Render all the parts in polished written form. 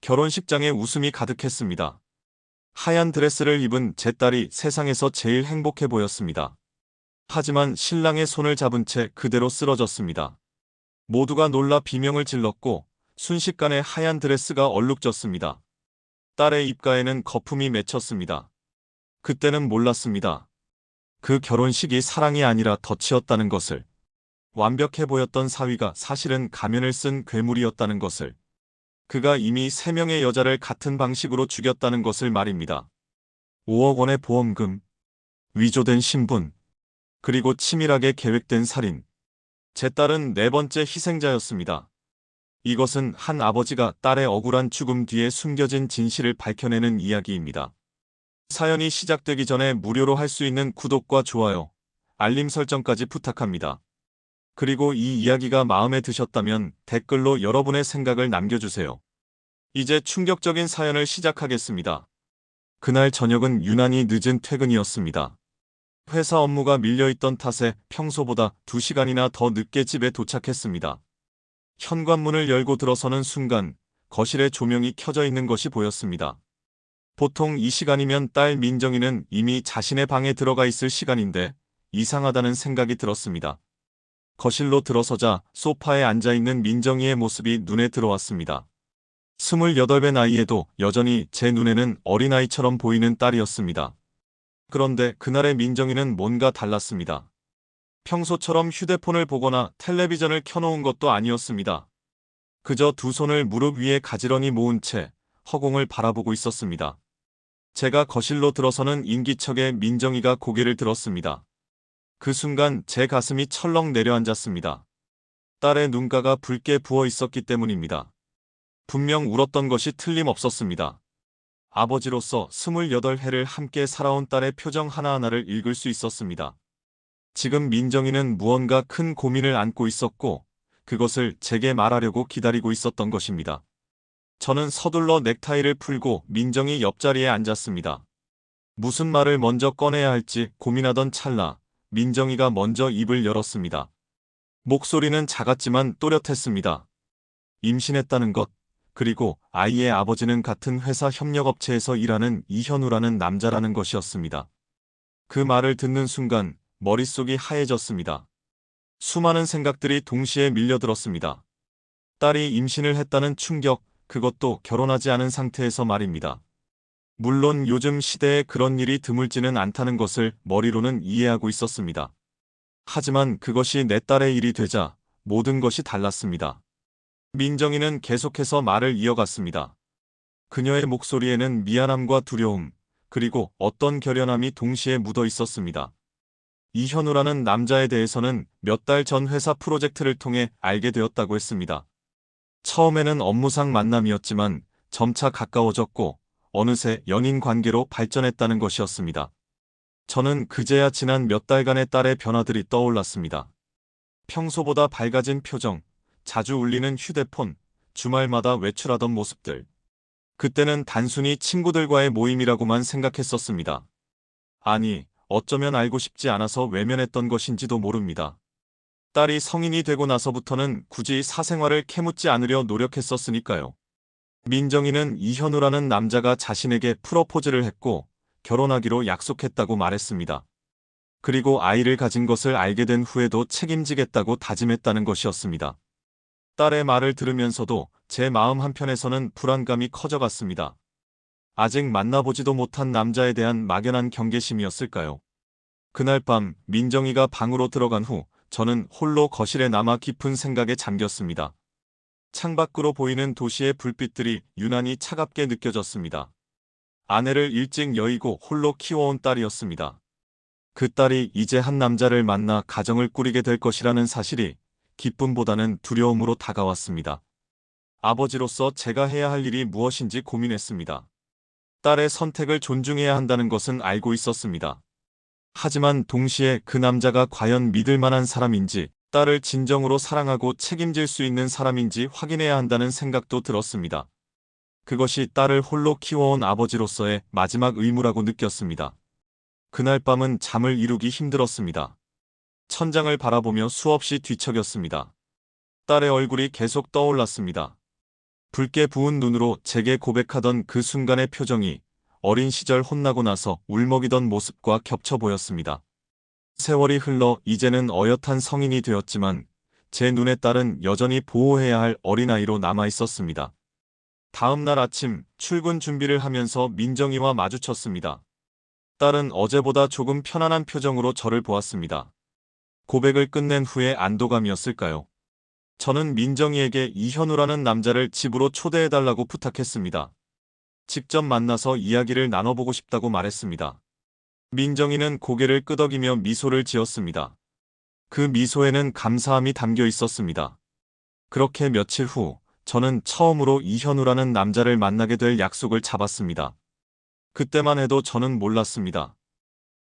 결혼식장에 웃음이 가득했습니다. 하얀 드레스를 입은 제 딸이 세상에서 제일 행복해 보였습니다. 하지만 신랑의 손을 잡은 채 그대로 쓰러졌습니다. 모두가 놀라 비명을 질렀고 순식간에 하얀 드레스가 얼룩졌습니다. 딸의 입가에는 거품이 맺혔습니다. 그때는 몰랐습니다. 그 결혼식이 사랑이 아니라 덫이었다는 것을. 완벽해 보였던 사위가 사실은 가면을 쓴 괴물이었다는 것을. 그가 이미 3명의 여자를 같은 방식으로 죽였다는 것을 말입니다. 5억 원의 보험금, 위조된 신분, 그리고 치밀하게 계획된 살인. 제 딸은 4번째 희생자였습니다. 이것은 한 아버지가 딸의 억울한 죽음 뒤에 숨겨진 진실을 밝혀내는 이야기입니다. 사연이 시작되기 전에 무료로 할 수 있는 구독과 좋아요, 알림 설정까지 부탁합니다. 그리고 이 이야기가 마음에 드셨다면 댓글로 여러분의 생각을 남겨주세요. 이제 충격적인 사연을 시작하겠습니다. 그날 저녁은 유난히 늦은 퇴근이었습니다. 회사 업무가 밀려있던 탓에 평소보다 2시간이나 더 늦게 집에 도착했습니다. 현관문을 열고 들어서는 순간 거실에 조명이 켜져 있는 것이 보였습니다. 보통 이 시간이면 딸 민정이는 이미 자신의 방에 들어가 있을 시간인데 이상하다는 생각이 들었습니다. 거실로 들어서자 소파에 앉아있는 민정이의 모습이 눈에 들어왔습니다. 28배 나이에도 여전히 제 눈에는 어린아이처럼 보이는 딸이었습니다. 그런데 그날의 민정이는 뭔가 달랐습니다. 평소처럼 휴대폰을 보거나 텔레비전을 켜놓은 것도 아니었습니다. 그저 두 손을 무릎 위에 가지런히 모은 채 허공을 바라보고 있었습니다. 제가 거실로 들어서는 인기척에 민정이가 고개를 들었습니다. 그 순간 제 가슴이 철렁 내려앉았습니다. 딸의 눈가가 붉게 부어 있었기 때문입니다. 분명 울었던 것이 틀림없었습니다. 아버지로서 28해를 함께 살아온 딸의 표정 하나하나를 읽을 수 있었습니다. 지금 민정이는 무언가 큰 고민을 안고 있었고 그것을 제게 말하려고 기다리고 있었던 것입니다. 저는 서둘러 넥타이를 풀고 민정이 옆자리에 앉았습니다. 무슨 말을 먼저 꺼내야 할지 고민하던 찰나 민정이가 먼저 입을 열었습니다. 목소리는 작았지만 또렷했습니다. 임신했다는 것, 그리고 아이의 아버지는 같은 회사 협력업체에서 일하는 이현우라는 남자라는 것이었습니다. 그 말을 듣는 순간 머릿속이 하얘졌습니다. 수많은 생각들이 동시에 밀려들었습니다. 딸이 임신을 했다는 충격, 그것도 결혼하지 않은 상태에서 말입니다. 물론 요즘 시대에 그런 일이 드물지는 않다는 것을 머리로는 이해하고 있었습니다. 하지만 그것이 내 딸의 일이 되자 모든 것이 달랐습니다. 민정이는 계속해서 말을 이어갔습니다. 그녀의 목소리에는 미안함과 두려움, 그리고 어떤 결연함이 동시에 묻어 있었습니다. 이현우라는 남자에 대해서는 몇 달 전 회사 프로젝트를 통해 알게 되었다고 했습니다. 처음에는 업무상 만남이었지만 점차 가까워졌고 어느새 연인 관계로 발전했다는 것이었습니다. 저는 그제야 지난 몇 달간의 딸의 변화들이 떠올랐습니다. 평소보다 밝아진 표정, 자주 울리는 휴대폰, 주말마다 외출하던 모습들. 그때는 단순히 친구들과의 모임이라고만 생각했었습니다. 아니, 어쩌면 알고 싶지 않아서 외면했던 것인지도 모릅니다. 딸이 성인이 되고 나서부터는 굳이 사생활을 캐묻지 않으려 노력했었으니까요. 민정이는 이현우라는 남자가 자신에게 프러포즈를 했고 결혼하기로 약속했다고 말했습니다. 그리고 아이를 가진 것을 알게 된 후에도 책임지겠다고 다짐했다는 것이었습니다. 딸의 말을 들으면서도 제 마음 한편에서는 불안감이 커져갔습니다. 아직 만나보지도 못한 남자에 대한 막연한 경계심이었을까요? 그날 밤 민정이가 방으로 들어간 후 저는 홀로 거실에 남아 깊은 생각에 잠겼습니다. 창밖으로 보이는 도시의 불빛들이 유난히 차갑게 느껴졌습니다. 아내를 일찍 여의고 홀로 키워온 딸이었습니다. 그 딸이 이제 한 남자를 만나 가정을 꾸리게 될 것이라는 사실이 기쁨보다는 두려움으로 다가왔습니다. 아버지로서 제가 해야 할 일이 무엇인지 고민했습니다. 딸의 선택을 존중해야 한다는 것은 알고 있었습니다. 하지만 동시에 그 남자가 과연 믿을 만한 사람인지, 딸을 진정으로 사랑하고 책임질 수 있는 사람인지 확인해야 한다는 생각도 들었습니다. 그것이 딸을 홀로 키워온 아버지로서의 마지막 의무라고 느꼈습니다. 그날 밤은 잠을 이루기 힘들었습니다. 천장을 바라보며 수없이 뒤척였습니다. 딸의 얼굴이 계속 떠올랐습니다. 붉게 부은 눈으로 제게 고백하던 그 순간의 표정이 어린 시절 혼나고 나서 울먹이던 모습과 겹쳐 보였습니다. 세월이 흘러 이제는 어엿한 성인이 되었지만 제 눈에 딸은 여전히 보호해야 할 어린아이로 남아 있었습니다. 다음 날 아침 출근 준비를 하면서 민정이와 마주쳤습니다. 딸은 어제보다 조금 편안한 표정으로 저를 보았습니다. 고백을 끝낸 후에 안도감이었을까요? 저는 민정이에게 이현우라는 남자를 집으로 초대해달라고 부탁했습니다. 직접 만나서 이야기를 나눠보고 싶다고 말했습니다. 민정이는 고개를 끄덕이며 미소를 지었습니다. 그 미소에는 감사함이 담겨 있었습니다. 그렇게 며칠 후 저는 처음으로 이현우라는 남자를 만나게 될 약속을 잡았습니다. 그때만 해도 저는 몰랐습니다.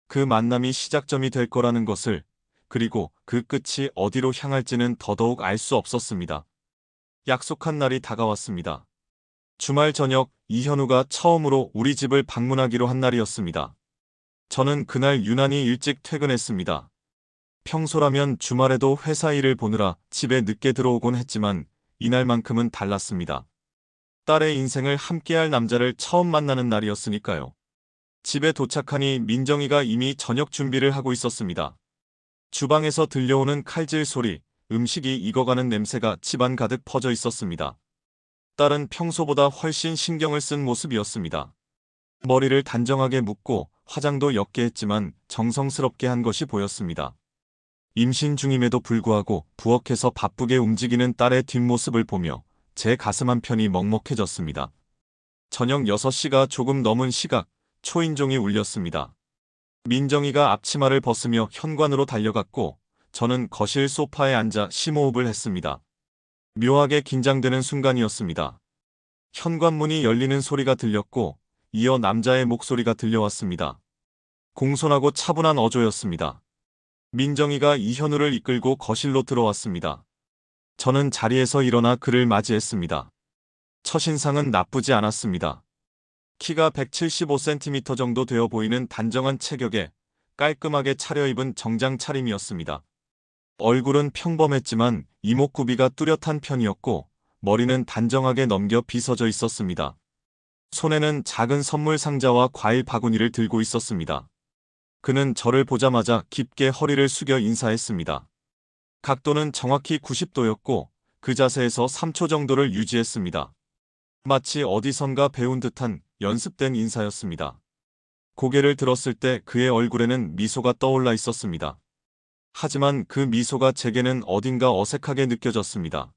그 만남이 시작점이 될 거라는 것을, 그리고 그 끝이 어디로 향할지는 더더욱 알 수 없었습니다. 약속한 날이 다가왔습니다. 주말 저녁 이현우가 처음으로 우리 집을 방문하기로 한 날이었습니다. 저는 그날 유난히 일찍 퇴근했습니다. 평소라면 주말에도 회사 일을 보느라 집에 늦게 들어오곤 했지만 이날만큼은 달랐습니다. 딸의 인생을 함께할 남자를 처음 만나는 날이었으니까요. 집에 도착하니 민정이가 이미 저녁 준비를 하고 있었습니다. 주방에서 들려오는 칼질 소리, 음식이 익어가는 냄새가 집안 가득 퍼져 있었습니다. 딸은 평소보다 훨씬 신경을 쓴 모습이었습니다. 머리를 단정하게 묶고 화장도 옅게 했지만 정성스럽게 한 것이 보였습니다. 임신 중임에도 불구하고 부엌에서 바쁘게 움직이는 딸의 뒷모습을 보며 제 가슴 한편이 먹먹해졌습니다. 저녁 6시가 조금 넘은 시각, 초인종이 울렸습니다. 민정이가 앞치마를 벗으며 현관으로 달려갔고 저는 거실 소파에 앉아 심호흡을 했습니다. 묘하게 긴장되는 순간이었습니다. 현관문이 열리는 소리가 들렸고 이어 남자의 목소리가 들려왔습니다. 공손하고 차분한 어조였습니다. 민정이가 이현우를 이끌고 거실로 들어왔습니다. 저는 자리에서 일어나 그를 맞이했습니다. 첫인상은 나쁘지 않았습니다. 키가 175cm 정도 되어 보이는 단정한 체격에 깔끔하게 차려입은 정장 차림이었습니다. 얼굴은 평범했지만 이목구비가 뚜렷한 편이었고 머리는 단정하게 넘겨 빗어져 있었습니다. 손에는 작은 선물 상자와 과일 바구니를 들고 있었습니다. 그는 저를 보자마자 깊게 허리를 숙여 인사했습니다. 각도는 정확히 90도였고 그 자세에서 3초 정도를 유지했습니다. 마치 어디선가 배운 듯한 연습된 인사였습니다. 고개를 들었을 때 그의 얼굴에는 미소가 떠올라 있었습니다. 하지만 그 미소가 제게는 어딘가 어색하게 느껴졌습니다.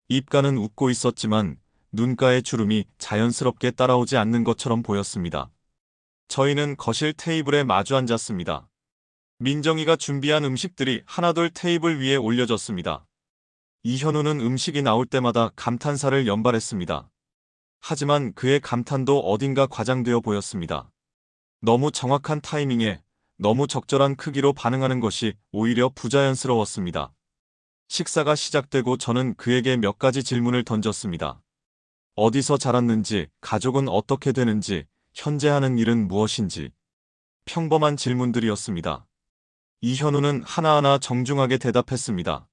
입가는 웃고 있었지만 눈가의 주름이 자연스럽게 따라오지 않는 것처럼 보였습니다. 저희는 거실 테이블에 마주 앉았습니다. 민정이가 준비한 음식들이 하나둘 테이블 위에 올려졌습니다. 이현우는 음식이 나올 때마다 감탄사를 연발했습니다. 하지만 그의 감탄도 어딘가 과장되어 보였습니다. 너무 정확한 타이밍에 너무 적절한 크기로 반응하는 것이 오히려 부자연스러웠습니다. 식사가 시작되고 저는 그에게 몇 가지 질문을 던졌습니다. 어디서 자랐는지, 가족은 어떻게 되는지, 현재 하는 일은 무엇인지. 평범한 질문들이었습니다. 이현우는 하나하나 정중하게 대답했습니다.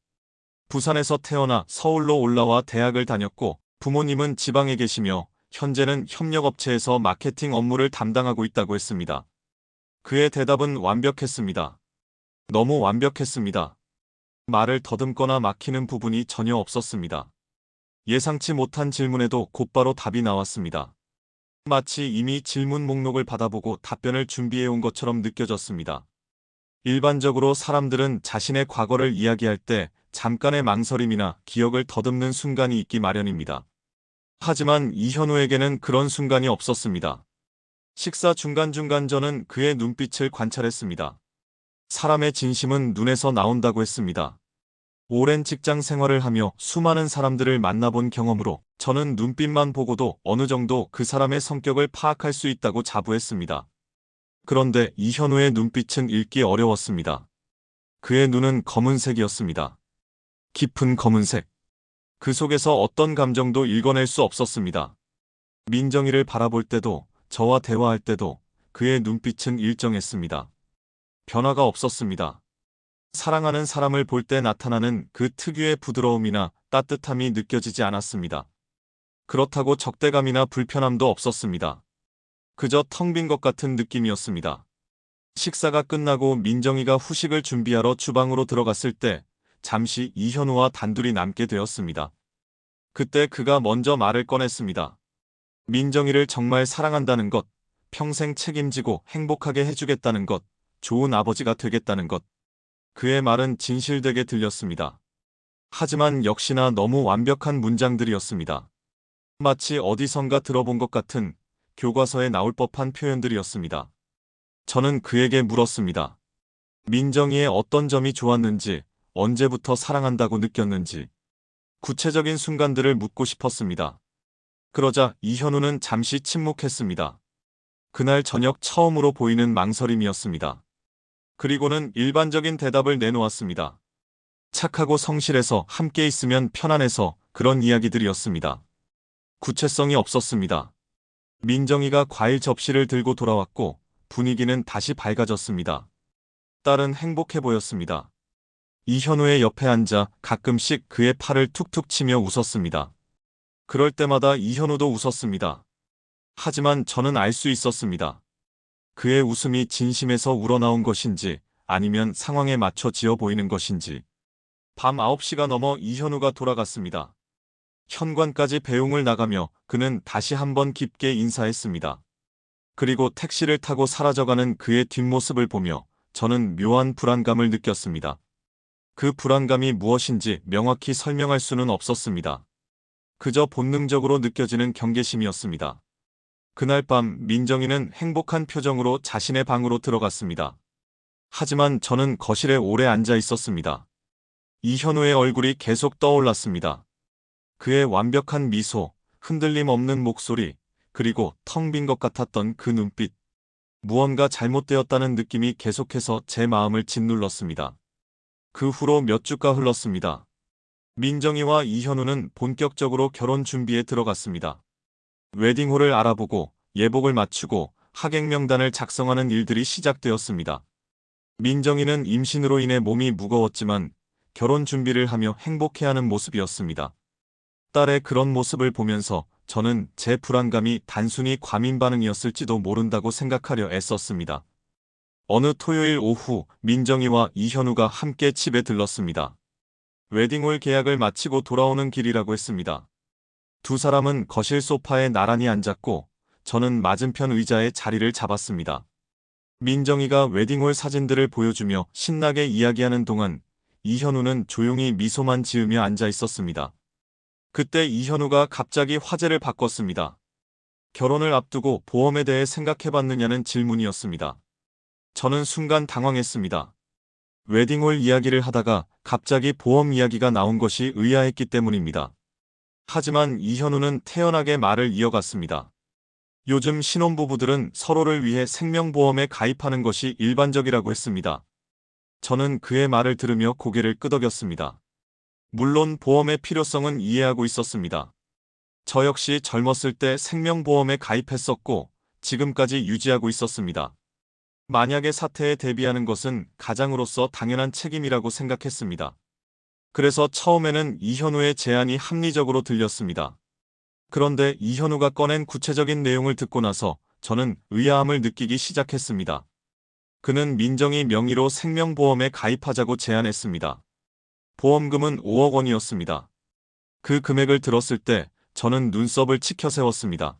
부산에서 태어나 서울로 올라와 대학을 다녔고 부모님은 지방에 계시며 현재는 협력업체에서 마케팅 업무를 담당하고 있다고 했습니다. 그의 대답은 완벽했습니다. 너무 완벽했습니다. 말을 더듬거나 막히는 부분이 전혀 없었습니다. 예상치 못한 질문에도 곧바로 답이 나왔습니다. 마치 이미 질문 목록을 받아보고 답변을 준비해온 것처럼 느껴졌습니다. 일반적으로 사람들은 자신의 과거를 이야기할 때 잠깐의 망설임이나 기억을 더듬는 순간이 있기 마련입니다. 하지만 이현우에게는 그런 순간이 없었습니다. 식사 중간중간 저는 그의 눈빛을 관찰했습니다. 사람의 진심은 눈에서 나온다고 했습니다. 오랜 직장 생활을 하며 수많은 사람들을 만나본 경험으로 저는 눈빛만 보고도 어느 정도 그 사람의 성격을 파악할 수 있다고 자부했습니다. 그런데 이현우의 눈빛은 읽기 어려웠습니다. 그의 눈은 검은색이었습니다. 깊은 검은색. 그 속에서 어떤 감정도 읽어낼 수 없었습니다. 민정이를 바라볼 때도 저와 대화할 때도 그의 눈빛은 일정했습니다. 변화가 없었습니다. 사랑하는 사람을 볼 때 나타나는 그 특유의 부드러움이나 따뜻함이 느껴지지 않았습니다. 그렇다고 적대감이나 불편함도 없었습니다. 그저 텅 빈 것 같은 느낌이었습니다. 식사가 끝나고 민정이가 후식을 준비하러 주방으로 들어갔을 때 잠시 이현우와 단둘이 남게 되었습니다. 그때 그가 먼저 말을 꺼냈습니다. 민정이를 정말 사랑한다는 것, 평생 책임지고 행복하게 해주겠다는 것, 좋은 아버지가 되겠다는 것. 그의 말은 진실되게 들렸습니다. 하지만 역시나 너무 완벽한 문장들이었습니다. 마치 어디선가 들어본 것 같은 교과서에 나올 법한 표현들이었습니다. 저는 그에게 물었습니다. 민정이의 어떤 점이 좋았는지, 언제부터 사랑한다고 느꼈는지, 구체적인 순간들을 묻고 싶었습니다. 그러자 이현우는 잠시 침묵했습니다. 그날 저녁 처음으로 보이는 망설임이었습니다. 그리고는 일반적인 대답을 내놓았습니다. 착하고 성실해서 함께 있으면 편안해서 그런 이야기들이었습니다. 구체성이 없었습니다. 민정이가 과일 접시를 들고 돌아왔고 분위기는 다시 밝아졌습니다. 딸은 행복해 보였습니다. 이현우의 옆에 앉아 가끔씩 그의 팔을 툭툭 치며 웃었습니다. 그럴 때마다 이현우도 웃었습니다. 하지만 저는 알 수 있었습니다. 그의 웃음이 진심에서 우러나온 것인지 아니면 상황에 맞춰 지어 보이는 것인지. 밤 9시가 넘어 이현우가 돌아갔습니다. 현관까지 배웅을 나가며 그는 다시 한번 깊게 인사했습니다. 그리고 택시를 타고 사라져가는 그의 뒷모습을 보며 저는 묘한 불안감을 느꼈습니다. 그 불안감이 무엇인지 명확히 설명할 수는 없었습니다. 그저 본능적으로 느껴지는 경계심이었습니다. 그날 밤 민정이는 행복한 표정으로 자신의 방으로 들어갔습니다. 하지만 저는 거실에 오래 앉아 있었습니다. 이현우의 얼굴이 계속 떠올랐습니다. 그의 완벽한 미소, 흔들림 없는 목소리, 그리고 텅 빈 것 같았던 그 눈빛. 무언가 잘못되었다는 느낌이 계속해서 제 마음을 짓눌렀습니다. 그 후로 몇 주가 흘렀습니다. 민정이와 이현우는 본격적으로 결혼 준비에 들어갔습니다. 웨딩홀을 알아보고 예복을 맞추고 하객 명단을 작성하는 일들이 시작되었습니다. 민정이는 임신으로 인해 몸이 무거웠지만 결혼 준비를 하며 행복해하는 모습이었습니다. 딸의 그런 모습을 보면서 저는 제 불안감이 단순히 과민 반응이었을지도 모른다고 생각하려 애썼습니다. 어느 토요일 오후 민정이와 이현우가 함께 집에 들렀습니다. 웨딩홀 계약을 마치고 돌아오는 길이라고 했습니다. 두 사람은 거실 소파에 나란히 앉았고 저는 맞은편 의자에 자리를 잡았습니다. 민정이가 웨딩홀 사진들을 보여주며 신나게 이야기하는 동안 이현우는 조용히 미소만 지으며 앉아 있었습니다. 그때 이현우가 갑자기 화제를 바꿨습니다. 결혼을 앞두고 보험에 대해 생각해봤느냐는 질문이었습니다. 저는 순간 당황했습니다. 웨딩홀 이야기를 하다가 갑자기 보험 이야기가 나온 것이 의아했기 때문입니다. 하지만 이현우는 태연하게 말을 이어갔습니다. 요즘 신혼부부들은 서로를 위해 생명보험에 가입하는 것이 일반적이라고 했습니다. 저는 그의 말을 들으며 고개를 끄덕였습니다. 물론 보험의 필요성은 이해하고 있었습니다. 저 역시 젊었을 때 생명보험에 가입했었고 지금까지 유지하고 있었습니다. 만약의 사태에 대비하는 것은 가장으로서 당연한 책임이라고 생각했습니다. 그래서 처음에는 이현우의 제안이 합리적으로 들렸습니다. 그런데 이현우가 꺼낸 구체적인 내용을 듣고 나서 저는 의아함을 느끼기 시작했습니다. 그는 민정이 명의로 생명보험에 가입하자고 제안했습니다. 보험금은 5억 원이었습니다. 그 금액을 들었을 때 저는 눈썹을 치켜세웠습니다.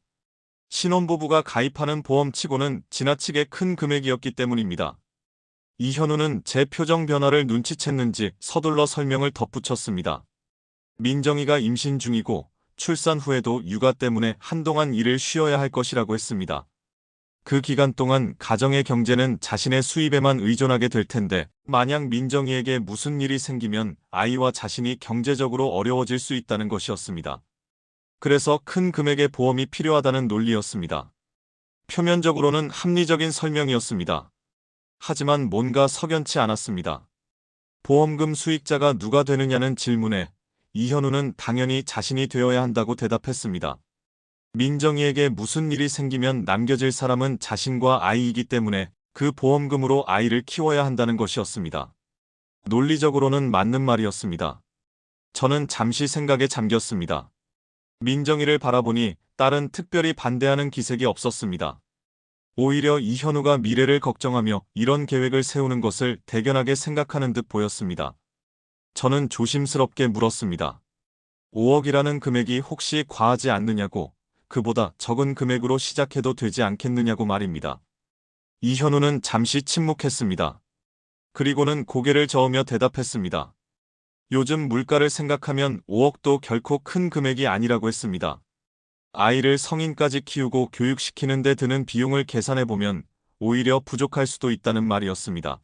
신혼부부가 가입하는 보험치고는 지나치게 큰 금액이었기 때문입니다. 이현우는 제 표정 변화를 눈치챘는지 서둘러 설명을 덧붙였습니다. 민정이가 임신 중이고 출산 후에도 육아 때문에 한동안 일을 쉬어야 할 것이라고 했습니다. 그 기간 동안 가정의 경제는 자신의 수입에만 의존하게 될 텐데 만약 민정이에게 무슨 일이 생기면 아이와 자신이 경제적으로 어려워질 수 있다는 것이었습니다. 그래서 큰 금액의 보험이 필요하다는 논리였습니다. 표면적으로는 합리적인 설명이었습니다. 하지만 뭔가 석연치 않았습니다. 보험금 수익자가 누가 되느냐는 질문에 이현우는 당연히 자신이 되어야 한다고 대답했습니다. 민정이에게 무슨 일이 생기면 남겨질 사람은 자신과 아이이기 때문에 그 보험금으로 아이를 키워야 한다는 것이었습니다. 논리적으로는 맞는 말이었습니다. 저는 잠시 생각에 잠겼습니다. 민정이를 바라보니 딸은 특별히 반대하는 기색이 없었습니다. 오히려 이현우가 미래를 걱정하며 이런 계획을 세우는 것을 대견하게 생각하는 듯 보였습니다. 저는 조심스럽게 물었습니다. 5억이라는 금액이 혹시 과하지 않느냐고, 그보다 적은 금액으로 시작해도 되지 않겠느냐고 말입니다. 이현우는 잠시 침묵했습니다. 그리고는 고개를 저으며 대답했습니다. 요즘 물가를 생각하면 5억도 결코 큰 금액이 아니라고 했습니다. 아이를 성인까지 키우고 교육시키는 데 드는 비용을 계산해보면 오히려 부족할 수도 있다는 말이었습니다.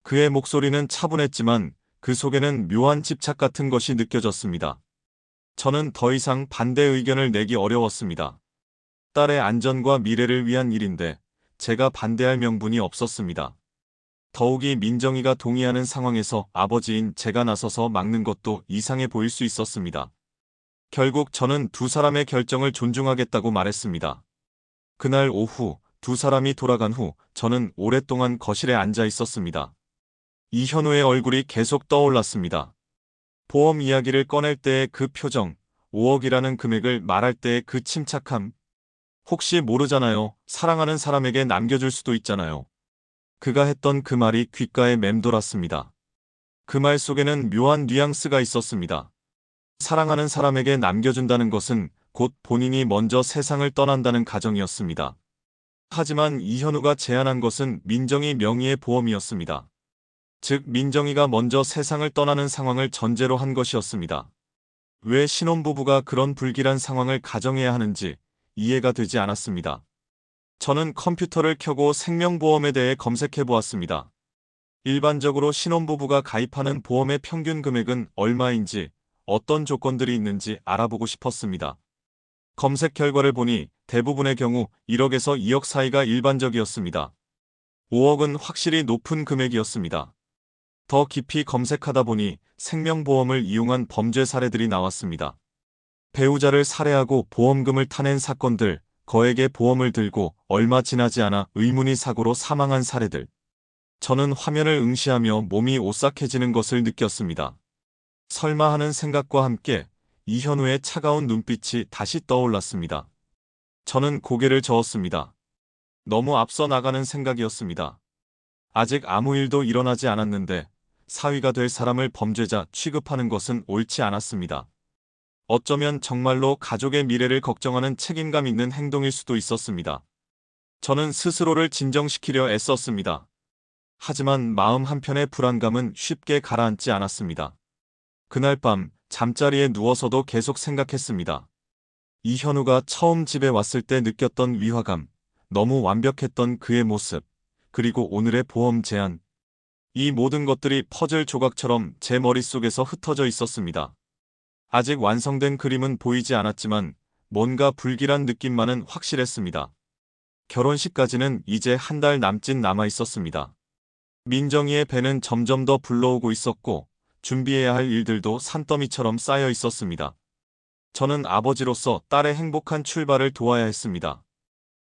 그의 목소리는 차분했지만 그 속에는 묘한 집착 같은 것이 느껴졌습니다. 저는 더 이상 반대 의견을 내기 어려웠습니다. 딸의 안전과 미래를 위한 일인데 제가 반대할 명분이 없었습니다. 더욱이 민정이가 동의하는 상황에서 아버지인 제가 나서서 막는 것도 이상해 보일 수 있었습니다. 결국 저는 두 사람의 결정을 존중하겠다고 말했습니다. 그날 오후 두 사람이 돌아간 후 저는 오랫동안 거실에 앉아 있었습니다. 이현우의 얼굴이 계속 떠올랐습니다. 보험 이야기를 꺼낼 때의 그 표정, 5억이라는 금액을 말할 때의 그 침착함. 혹시 모르잖아요. 사랑하는 사람에게 남겨줄 수도 있잖아요. 그가 했던 그 말이 귓가에 맴돌았습니다. 그 말 속에는 묘한 뉘앙스가 있었습니다. 사랑하는 사람에게 남겨준다는 것은 곧 본인이 먼저 세상을 떠난다는 가정이었습니다. 하지만 이현우가 제안한 것은 민정이 명의의 보험이었습니다. 즉 민정이가 먼저 세상을 떠나는 상황을 전제로 한 것이었습니다. 왜 신혼부부가 그런 불길한 상황을 가정해야 하는지 이해가 되지 않았습니다. 저는 컴퓨터를 켜고 생명보험에 대해 검색해 보았습니다. 일반적으로 신혼부부가 가입하는 보험의 평균 금액은 얼마인지, 어떤 조건들이 있는지 알아보고 싶었습니다. 검색 결과를 보니 대부분의 경우 1억에서 2억 사이가 일반적이었습니다. 5억은 확실히 높은 금액이었습니다. 더 깊이 검색하다 보니 생명보험을 이용한 범죄 사례들이 나왔습니다. 배우자를 살해하고 보험금을 타낸 사건들, 거액의 보험을 들고 얼마 지나지 않아 의문의 사고로 사망한 사례들. 저는 화면을 응시하며 몸이 오싹해지는 것을 느꼈습니다. 설마 하는 생각과 함께 이현우의 차가운 눈빛이 다시 떠올랐습니다. 저는 고개를 저었습니다. 너무 앞서 나가는 생각이었습니다. 아직 아무 일도 일어나지 않았는데 사위가 될 사람을 범죄자 취급하는 것은 옳지 않았습니다. 어쩌면 정말로 가족의 미래를 걱정하는 책임감 있는 행동일 수도 있었습니다. 저는 스스로를 진정시키려 애썼습니다. 하지만 마음 한편의 불안감은 쉽게 가라앉지 않았습니다. 그날 밤 잠자리에 누워서도 계속 생각했습니다. 이현우가 처음 집에 왔을 때 느꼈던 위화감, 너무 완벽했던 그의 모습, 그리고 오늘의 보험 제안. 이 모든 것들이 퍼즐 조각처럼 제 머릿속에서 흩어져 있었습니다. 아직 완성된 그림은 보이지 않았지만 뭔가 불길한 느낌만은 확실했습니다. 결혼식까지는 이제 한 달 남짓 남아 있었습니다. 민정이의 배는 점점 더 불러오고 있었고 준비해야 할 일들도 산더미처럼 쌓여 있었습니다. 저는 아버지로서 딸의 행복한 출발을 도와야 했습니다.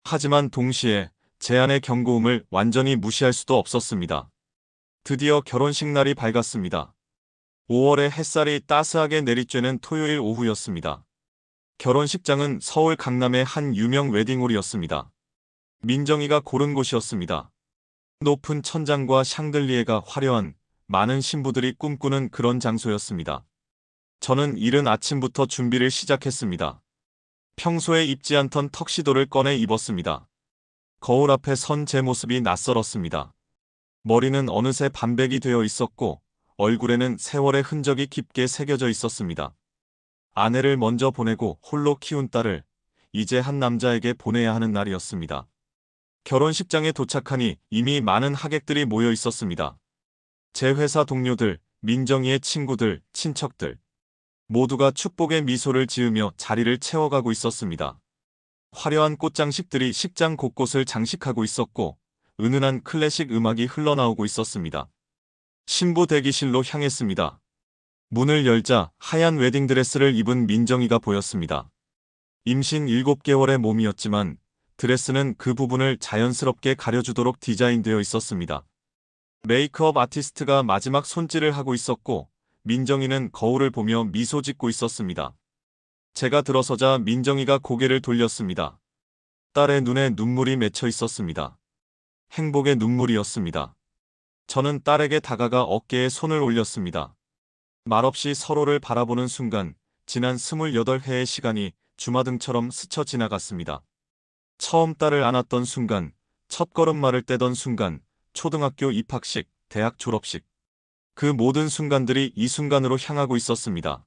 하지만 동시에 제 안의 경고음을 완전히 무시할 수도 없었습니다. 드디어 결혼식 날이 밝았습니다. 5월의 햇살이 따스하게 내리쬐는 토요일 오후였습니다. 결혼식장은 서울 강남의 한 유명 웨딩홀이었습니다. 민정이가 고른 곳이었습니다. 높은 천장과 샹들리에가 화려한 많은 신부들이 꿈꾸는 그런 장소였습니다. 저는 이른 아침부터 준비를 시작했습니다. 평소에 입지 않던 턱시도를 꺼내 입었습니다. 거울 앞에 선 제 모습이 낯설었습니다. 머리는 어느새 반백이 되어 있었고 얼굴에는 세월의 흔적이 깊게 새겨져 있었습니다. 아내를 먼저 보내고 홀로 키운 딸을 이제 한 남자에게 보내야 하는 날이었습니다. 결혼식장에 도착하니 이미 많은 하객들이 모여 있었습니다. 제 회사 동료들, 민정이의 친구들, 친척들. 모두가 축복의 미소를 지으며 자리를 채워가고 있었습니다. 화려한 꽃장식들이 식장 곳곳을 장식하고 있었고 은은한 클래식 음악이 흘러나오고 있었습니다. 신부 대기실로 향했습니다. 문을 열자 하얀 웨딩드레스를 입은 민정이가 보였습니다. 임신 7개월의 몸이었지만 드레스는 그 부분을 자연스럽게 가려주도록 디자인되어 있었습니다. 메이크업 아티스트가 마지막 손질을 하고 있었고 민정이는 거울을 보며 미소 짓고 있었습니다. 제가 들어서자 민정이가 고개를 돌렸습니다. 딸의 눈에 눈물이 맺혀 있었습니다. 행복의 눈물이었습니다. 저는 딸에게 다가가 어깨에 손을 올렸습니다. 말없이 서로를 바라보는 순간 지난 28회의 시간이 주마등처럼 스쳐 지나갔습니다. 처음 딸을 안았던 순간, 첫 걸음마를 떼던 순간, 초등학교 입학식, 대학 졸업식. 그 모든 순간들이 이 순간으로 향하고 있었습니다.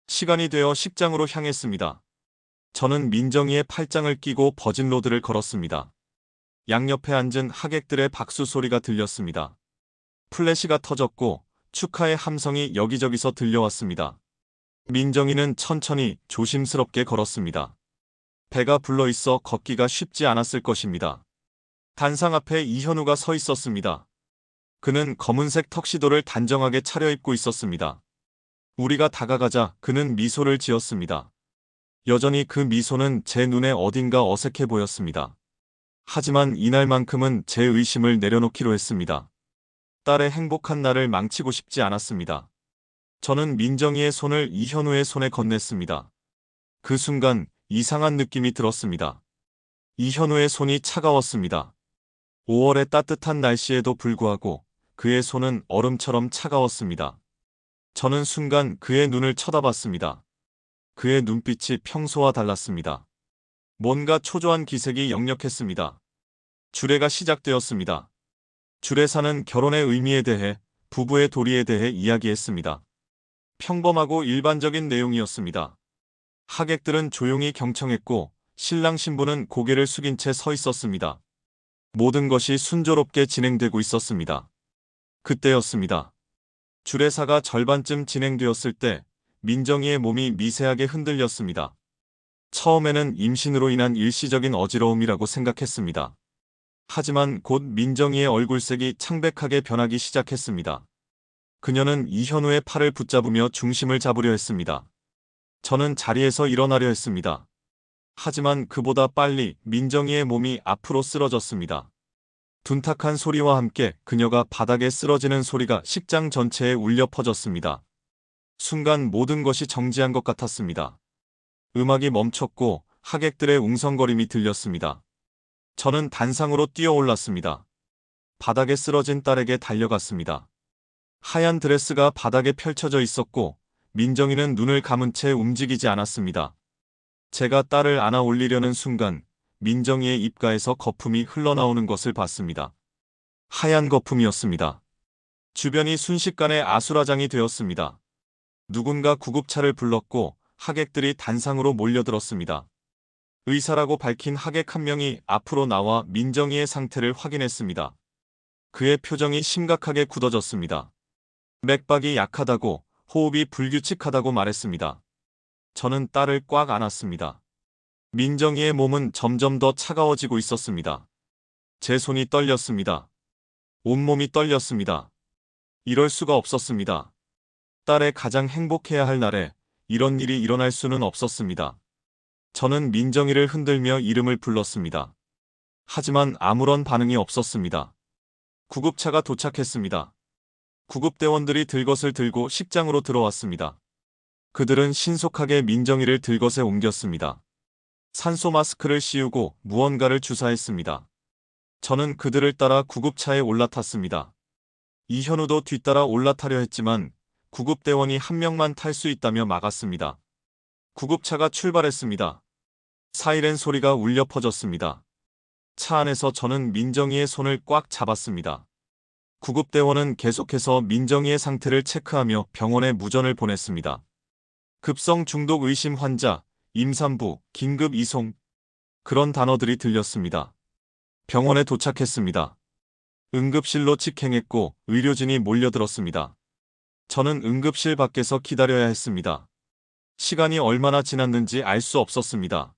시간이 되어 식장으로 향했습니다. 저는 민정이의 팔짱을 끼고 버진로드를 걸었습니다. 양옆에 앉은 하객들의 박수 소리가 들렸습니다. 플래시가 터졌고 축하의 함성이 여기저기서 들려왔습니다. 민정이는 천천히 조심스럽게 걸었습니다. 배가 불러있어 걷기가 쉽지 않았을 것입니다. 단상 앞에 이현우가 서 있었습니다. 그는 검은색 턱시도를 단정하게 차려입고 있었습니다. 우리가 다가가자 그는 미소를 지었습니다. 여전히 그 미소는 제 눈에 어딘가 어색해 보였습니다. 하지만 이날만큼은 제 의심을 내려놓기로 했습니다. 딸의 행복한 날을 망치고 싶지 않았습니다. 저는 민정이의 손을 이현우의 손에 건넸습니다. 그 순간 이상한 느낌이 들었습니다. 이현우의 손이 차가웠습니다. 5월의 따뜻한 날씨에도 불구하고 그의 손은 얼음처럼 차가웠습니다. 저는 순간 그의 눈을 쳐다봤습니다. 그의 눈빛이 평소와 달랐습니다. 뭔가 초조한 기색이 역력했습니다. 주례가 시작되었습니다. 주례사는 결혼의 의미에 대해, 부부의 도리에 대해 이야기했습니다. 평범하고 일반적인 내용이었습니다. 하객들은 조용히 경청했고 신랑 신부는 고개를 숙인 채 서 있었습니다. 모든 것이 순조롭게 진행되고 있었습니다. 그때였습니다. 주례사가 절반쯤 진행되었을 때 민정이의 몸이 미세하게 흔들렸습니다. 처음에는 임신으로 인한 일시적인 어지러움이라고 생각했습니다. 하지만 곧 민정이의 얼굴색이 창백하게 변하기 시작했습니다. 그녀는 이현우의 팔을 붙잡으며 중심을 잡으려 했습니다. 저는 자리에서 일어나려 했습니다. 하지만 그보다 빨리 민정이의 몸이 앞으로 쓰러졌습니다. 둔탁한 소리와 함께 그녀가 바닥에 쓰러지는 소리가 식장 전체에 울려 퍼졌습니다. 순간 모든 것이 정지한 것 같았습니다. 음악이 멈췄고 하객들의 웅성거림이 들렸습니다. 저는 단상으로 뛰어올랐습니다. 바닥에 쓰러진 딸에게 달려갔습니다. 하얀 드레스가 바닥에 펼쳐져 있었고 민정이는 눈을 감은 채 움직이지 않았습니다. 제가 딸을 안아 올리려는 순간 민정이의 입가에서 거품이 흘러나오는 것을 봤습니다. 하얀 거품이었습니다. 주변이 순식간에 아수라장이 되었습니다. 누군가 구급차를 불렀고 하객들이 단상으로 몰려들었습니다. 의사라고 밝힌 하객 한 명이 앞으로 나와 민정이의 상태를 확인했습니다. 그의 표정이 심각하게 굳어졌습니다. 맥박이 약하다고, 호흡이 불규칙하다고 말했습니다. 저는 딸을 꽉 안았습니다. 민정이의 몸은 점점 더 차가워지고 있었습니다. 제 손이 떨렸습니다. 온몸이 떨렸습니다. 이럴 수가 없었습니다. 딸의 가장 행복해야 할 날에 이런 일이 일어날 수는 없었습니다. 저는 민정이를 흔들며 이름을 불렀습니다. 하지만 아무런 반응이 없었습니다. 구급차가 도착했습니다. 구급대원들이 들것을 들고 식장으로 들어왔습니다. 그들은 신속하게 민정이를 들것에 옮겼습니다. 산소 마스크를 씌우고 무언가를 주사했습니다. 저는 그들을 따라 구급차에 올라탔습니다. 이현우도 뒤따라 올라타려 했지만 구급대원이 한 명만 탈 수 있다며 막았습니다. 구급차가 출발했습니다. 사이렌 소리가 울려 퍼졌습니다. 차 안에서 저는 민정이의 손을 꽉 잡았습니다. 구급대원은 계속해서 민정이의 상태를 체크하며 병원에 무전을 보냈습니다. 급성 중독 의심 환자, 임산부, 긴급 이송. 그런 단어들이 들렸습니다. 병원에 도착했습니다. 응급실로 직행했고 의료진이 몰려들었습니다. 저는 응급실 밖에서 기다려야 했습니다. 시간이 얼마나 지났는지 알 수 없었습니다.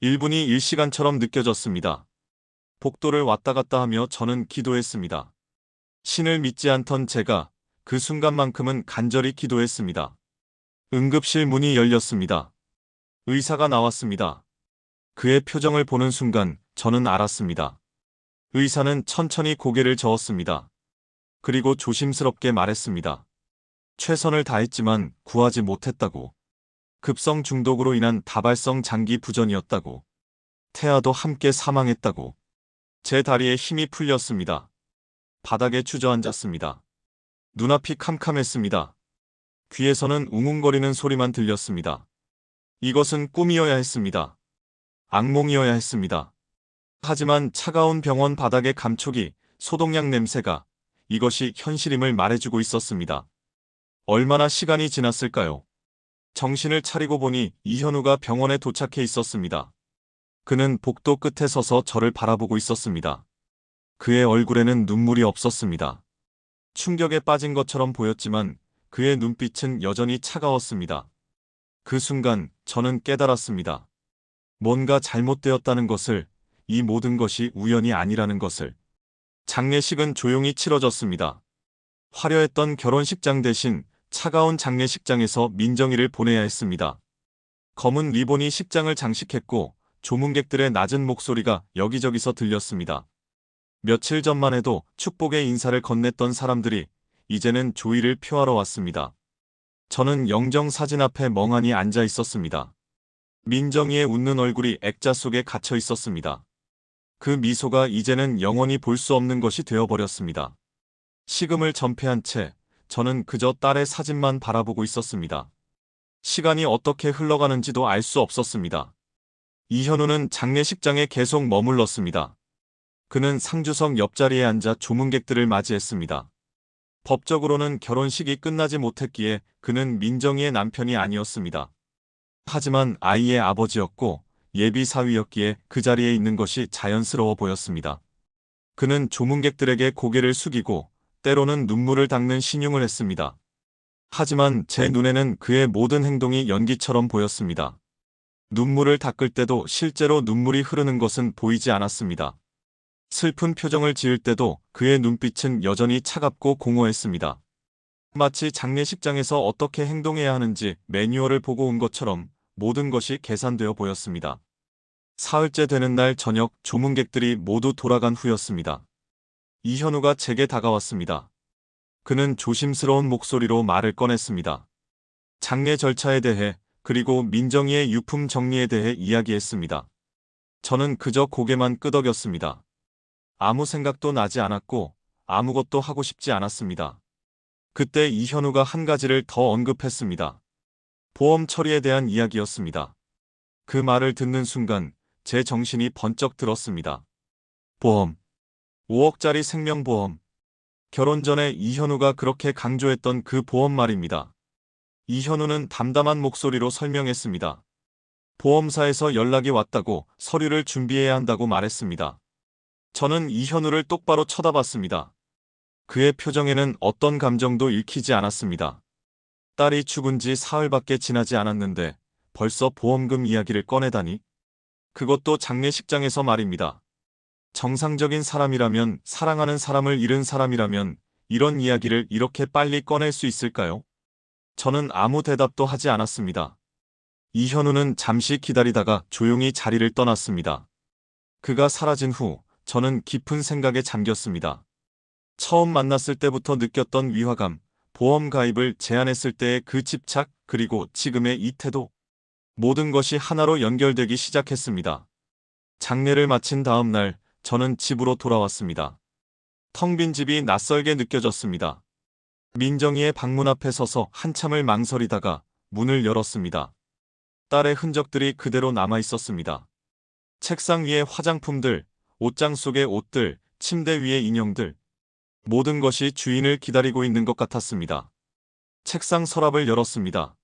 1분이 1시간처럼 느껴졌습니다. 복도를 왔다 갔다 하며 저는 기도했습니다. 신을 믿지 않던 제가 그 순간만큼은 간절히 기도했습니다. 응급실 문이 열렸습니다. 의사가 나왔습니다. 그의 표정을 보는 순간 저는 알았습니다. 의사는 천천히 고개를 저었습니다. 그리고 조심스럽게 말했습니다. 최선을 다했지만 구하지 못했다고. 급성 중독으로 인한 다발성 장기 부전이었다고. 태아도 함께 사망했다고. 제 다리에 힘이 풀렸습니다. 바닥에 주저앉았습니다. 눈앞이 캄캄했습니다. 귀에서는 웅웅거리는 소리만 들렸습니다. 이것은 꿈이어야 했습니다. 악몽이어야 했습니다. 하지만 차가운 병원 바닥의 감촉이, 소독약 냄새가 이것이 현실임을 말해주고 있었습니다. 얼마나 시간이 지났을까요? 정신을 차리고 보니 이현우가 병원에 도착해 있었습니다. 그는 복도 끝에 서서 저를 바라보고 있었습니다. 그의 얼굴에는 눈물이 없었습니다. 충격에 빠진 것처럼 보였지만 그의 눈빛은 여전히 차가웠습니다. 그 순간 저는 깨달았습니다. 뭔가 잘못되었다는 것을, 이 모든 것이 우연이 아니라는 것을. 장례식은 조용히 치러졌습니다. 화려했던 결혼식장 대신 차가운 장례식장에서 민정이를 보내야 했습니다. 검은 리본이 식장을 장식했고 조문객들의 낮은 목소리가 여기저기서 들렸습니다. 며칠 전만 해도 축복의 인사를 건넸던 사람들이 이제는 조의를 표하러 왔습니다. 저는 영정 사진 앞에 멍하니 앉아 있었습니다. 민정이의 웃는 얼굴이 액자 속에 갇혀 있었습니다. 그 미소가 이제는 영원히 볼 수 없는 것이 되어버렸습니다. 식음을 전폐한 채 저는 그저 딸의 사진만 바라보고 있었습니다. 시간이 어떻게 흘러가는지도 알 수 없었습니다. 이현우는 장례식장에 계속 머물렀습니다. 그는 상주석 옆자리에 앉아 조문객들을 맞이했습니다. 법적으로는 결혼식이 끝나지 못했기에 그는 민정이의 남편이 아니었습니다. 하지만 아이의 아버지였고 예비 사위였기에 그 자리에 있는 것이 자연스러워 보였습니다. 그는 조문객들에게 고개를 숙이고 때로는 눈물을 닦는 신용을 했습니다. 하지만 제 눈에는 그의 모든 행동이 연기처럼 보였습니다. 눈물을 닦을 때도 실제로 눈물이 흐르는 것은 보이지 않았습니다. 슬픈 표정을 지을 때도 그의 눈빛은 여전히 차갑고 공허했습니다. 마치 장례식장에서 어떻게 행동해야 하는지 매뉴얼을 보고 온 것처럼 모든 것이 계산되어 보였습니다. 사흘째 되는 날 저녁 조문객들이 모두 돌아간 후였습니다. 이현우가 제게 다가왔습니다. 그는 조심스러운 목소리로 말을 꺼냈습니다. 장례 절차에 대해, 그리고 민정이의 유품 정리에 대해 이야기했습니다. 저는 그저 고개만 끄덕였습니다. 아무 생각도 나지 않았고 아무것도 하고 싶지 않았습니다. 그때 이현우가 한 가지를 더 언급했습니다. 보험 처리에 대한 이야기였습니다. 그 말을 듣는 순간 제 정신이 번쩍 들었습니다. 보험. 5억짜리 생명보험. 결혼 전에 이현우가 그렇게 강조했던 그 보험 말입니다. 이현우는 담담한 목소리로 설명했습니다. 보험사에서 연락이 왔다고, 서류를 준비해야 한다고 말했습니다. 저는 이현우를 똑바로 쳐다봤습니다. 그의 표정에는 어떤 감정도 읽히지 않았습니다. 딸이 죽은 지 사흘밖에 지나지 않았는데 벌써 보험금 이야기를 꺼내다니? 그것도 장례식장에서 말입니다. 정상적인 사람이라면, 사랑하는 사람을 잃은 사람이라면 이런 이야기를 이렇게 빨리 꺼낼 수 있을까요? 저는 아무 대답도 하지 않았습니다. 이현우는 잠시 기다리다가 조용히 자리를 떠났습니다. 그가 사라진 후 저는 깊은 생각에 잠겼습니다. 처음 만났을 때부터 느꼈던 위화감, 보험 가입을 제안했을 때의 그 집착, 그리고 지금의 이 태도. 모든 것이 하나로 연결되기 시작했습니다. 장례를 마친 다음 날 저는 집으로 돌아왔습니다. 텅 빈 집이 낯설게 느껴졌습니다. 민정이의 방문 앞에 서서 한참을 망설이다가 문을 열었습니다. 딸의 흔적들이 그대로 남아 있었습니다. 책상 위에 화장품들, 옷장 속의 옷들, 침대 위의 인형들. 모든 것이 주인을 기다리고 있는 것 같았습니다. 책상 서랍을 열었습니다.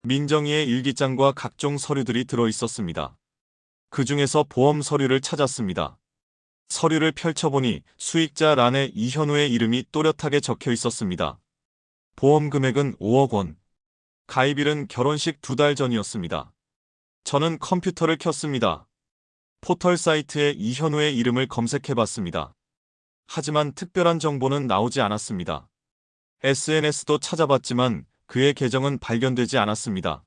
민정이의 일기장과 각종 서류들이 들어 있었습니다. 그 중에서 보험 서류를 찾았습니다. 서류를 펼쳐보니 수익자 란에 이현우의 이름이 또렷하게 적혀 있었습니다. 보험 금액은 5억 원. 가입일은 결혼식 2달 전이었습니다. 저는 컴퓨터를 켰습니다. 포털 사이트에 이현우의 이름을 검색해봤습니다. 하지만 특별한 정보는 나오지 않았습니다. SNS도 찾아봤지만 그의 계정은 발견되지 않았습니다.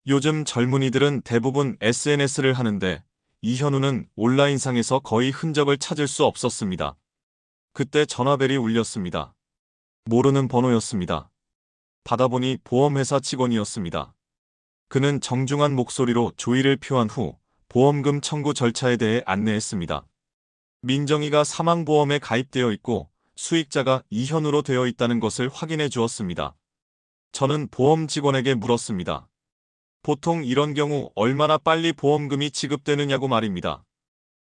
요즘 젊은이들은 대부분 SNS를 하는데 이현우는 온라인상에서 거의 흔적을 찾을 수 없었습니다. 그때 전화벨이 울렸습니다. 모르는 번호였습니다. 받아보니 보험회사 직원이었습니다. 그는 정중한 목소리로 조의를 표한 후 보험금 청구 절차에 대해 안내했습니다. 민정이가 사망보험에 가입되어 있고 수익자가 이현우로 되어 있다는 것을 확인해 주었습니다. 저는 보험 직원에게 물었습니다. 보통 이런 경우 얼마나 빨리 보험금이 지급되느냐고 말입니다.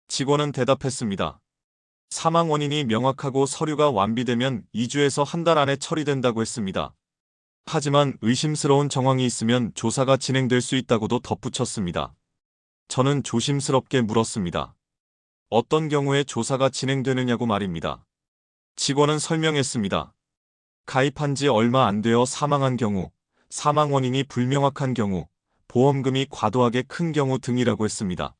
직원은 대답했습니다. 사망 원인이 명확하고 서류가 완비되면 2주에서 한 달 안에 처리된다고 했습니다. 하지만 의심스러운 정황이 있으면 조사가 진행될 수 있다고도 덧붙였습니다. 저는 조심스럽게 물었습니다. 어떤 경우에 조사가 진행되느냐고 말입니다. 직원은 설명했습니다. 가입한 지 얼마 안 되어 사망한 경우, 사망 원인이 불명확한 경우, 보험금이 과도하게 큰 경우 등이라고 했습니다.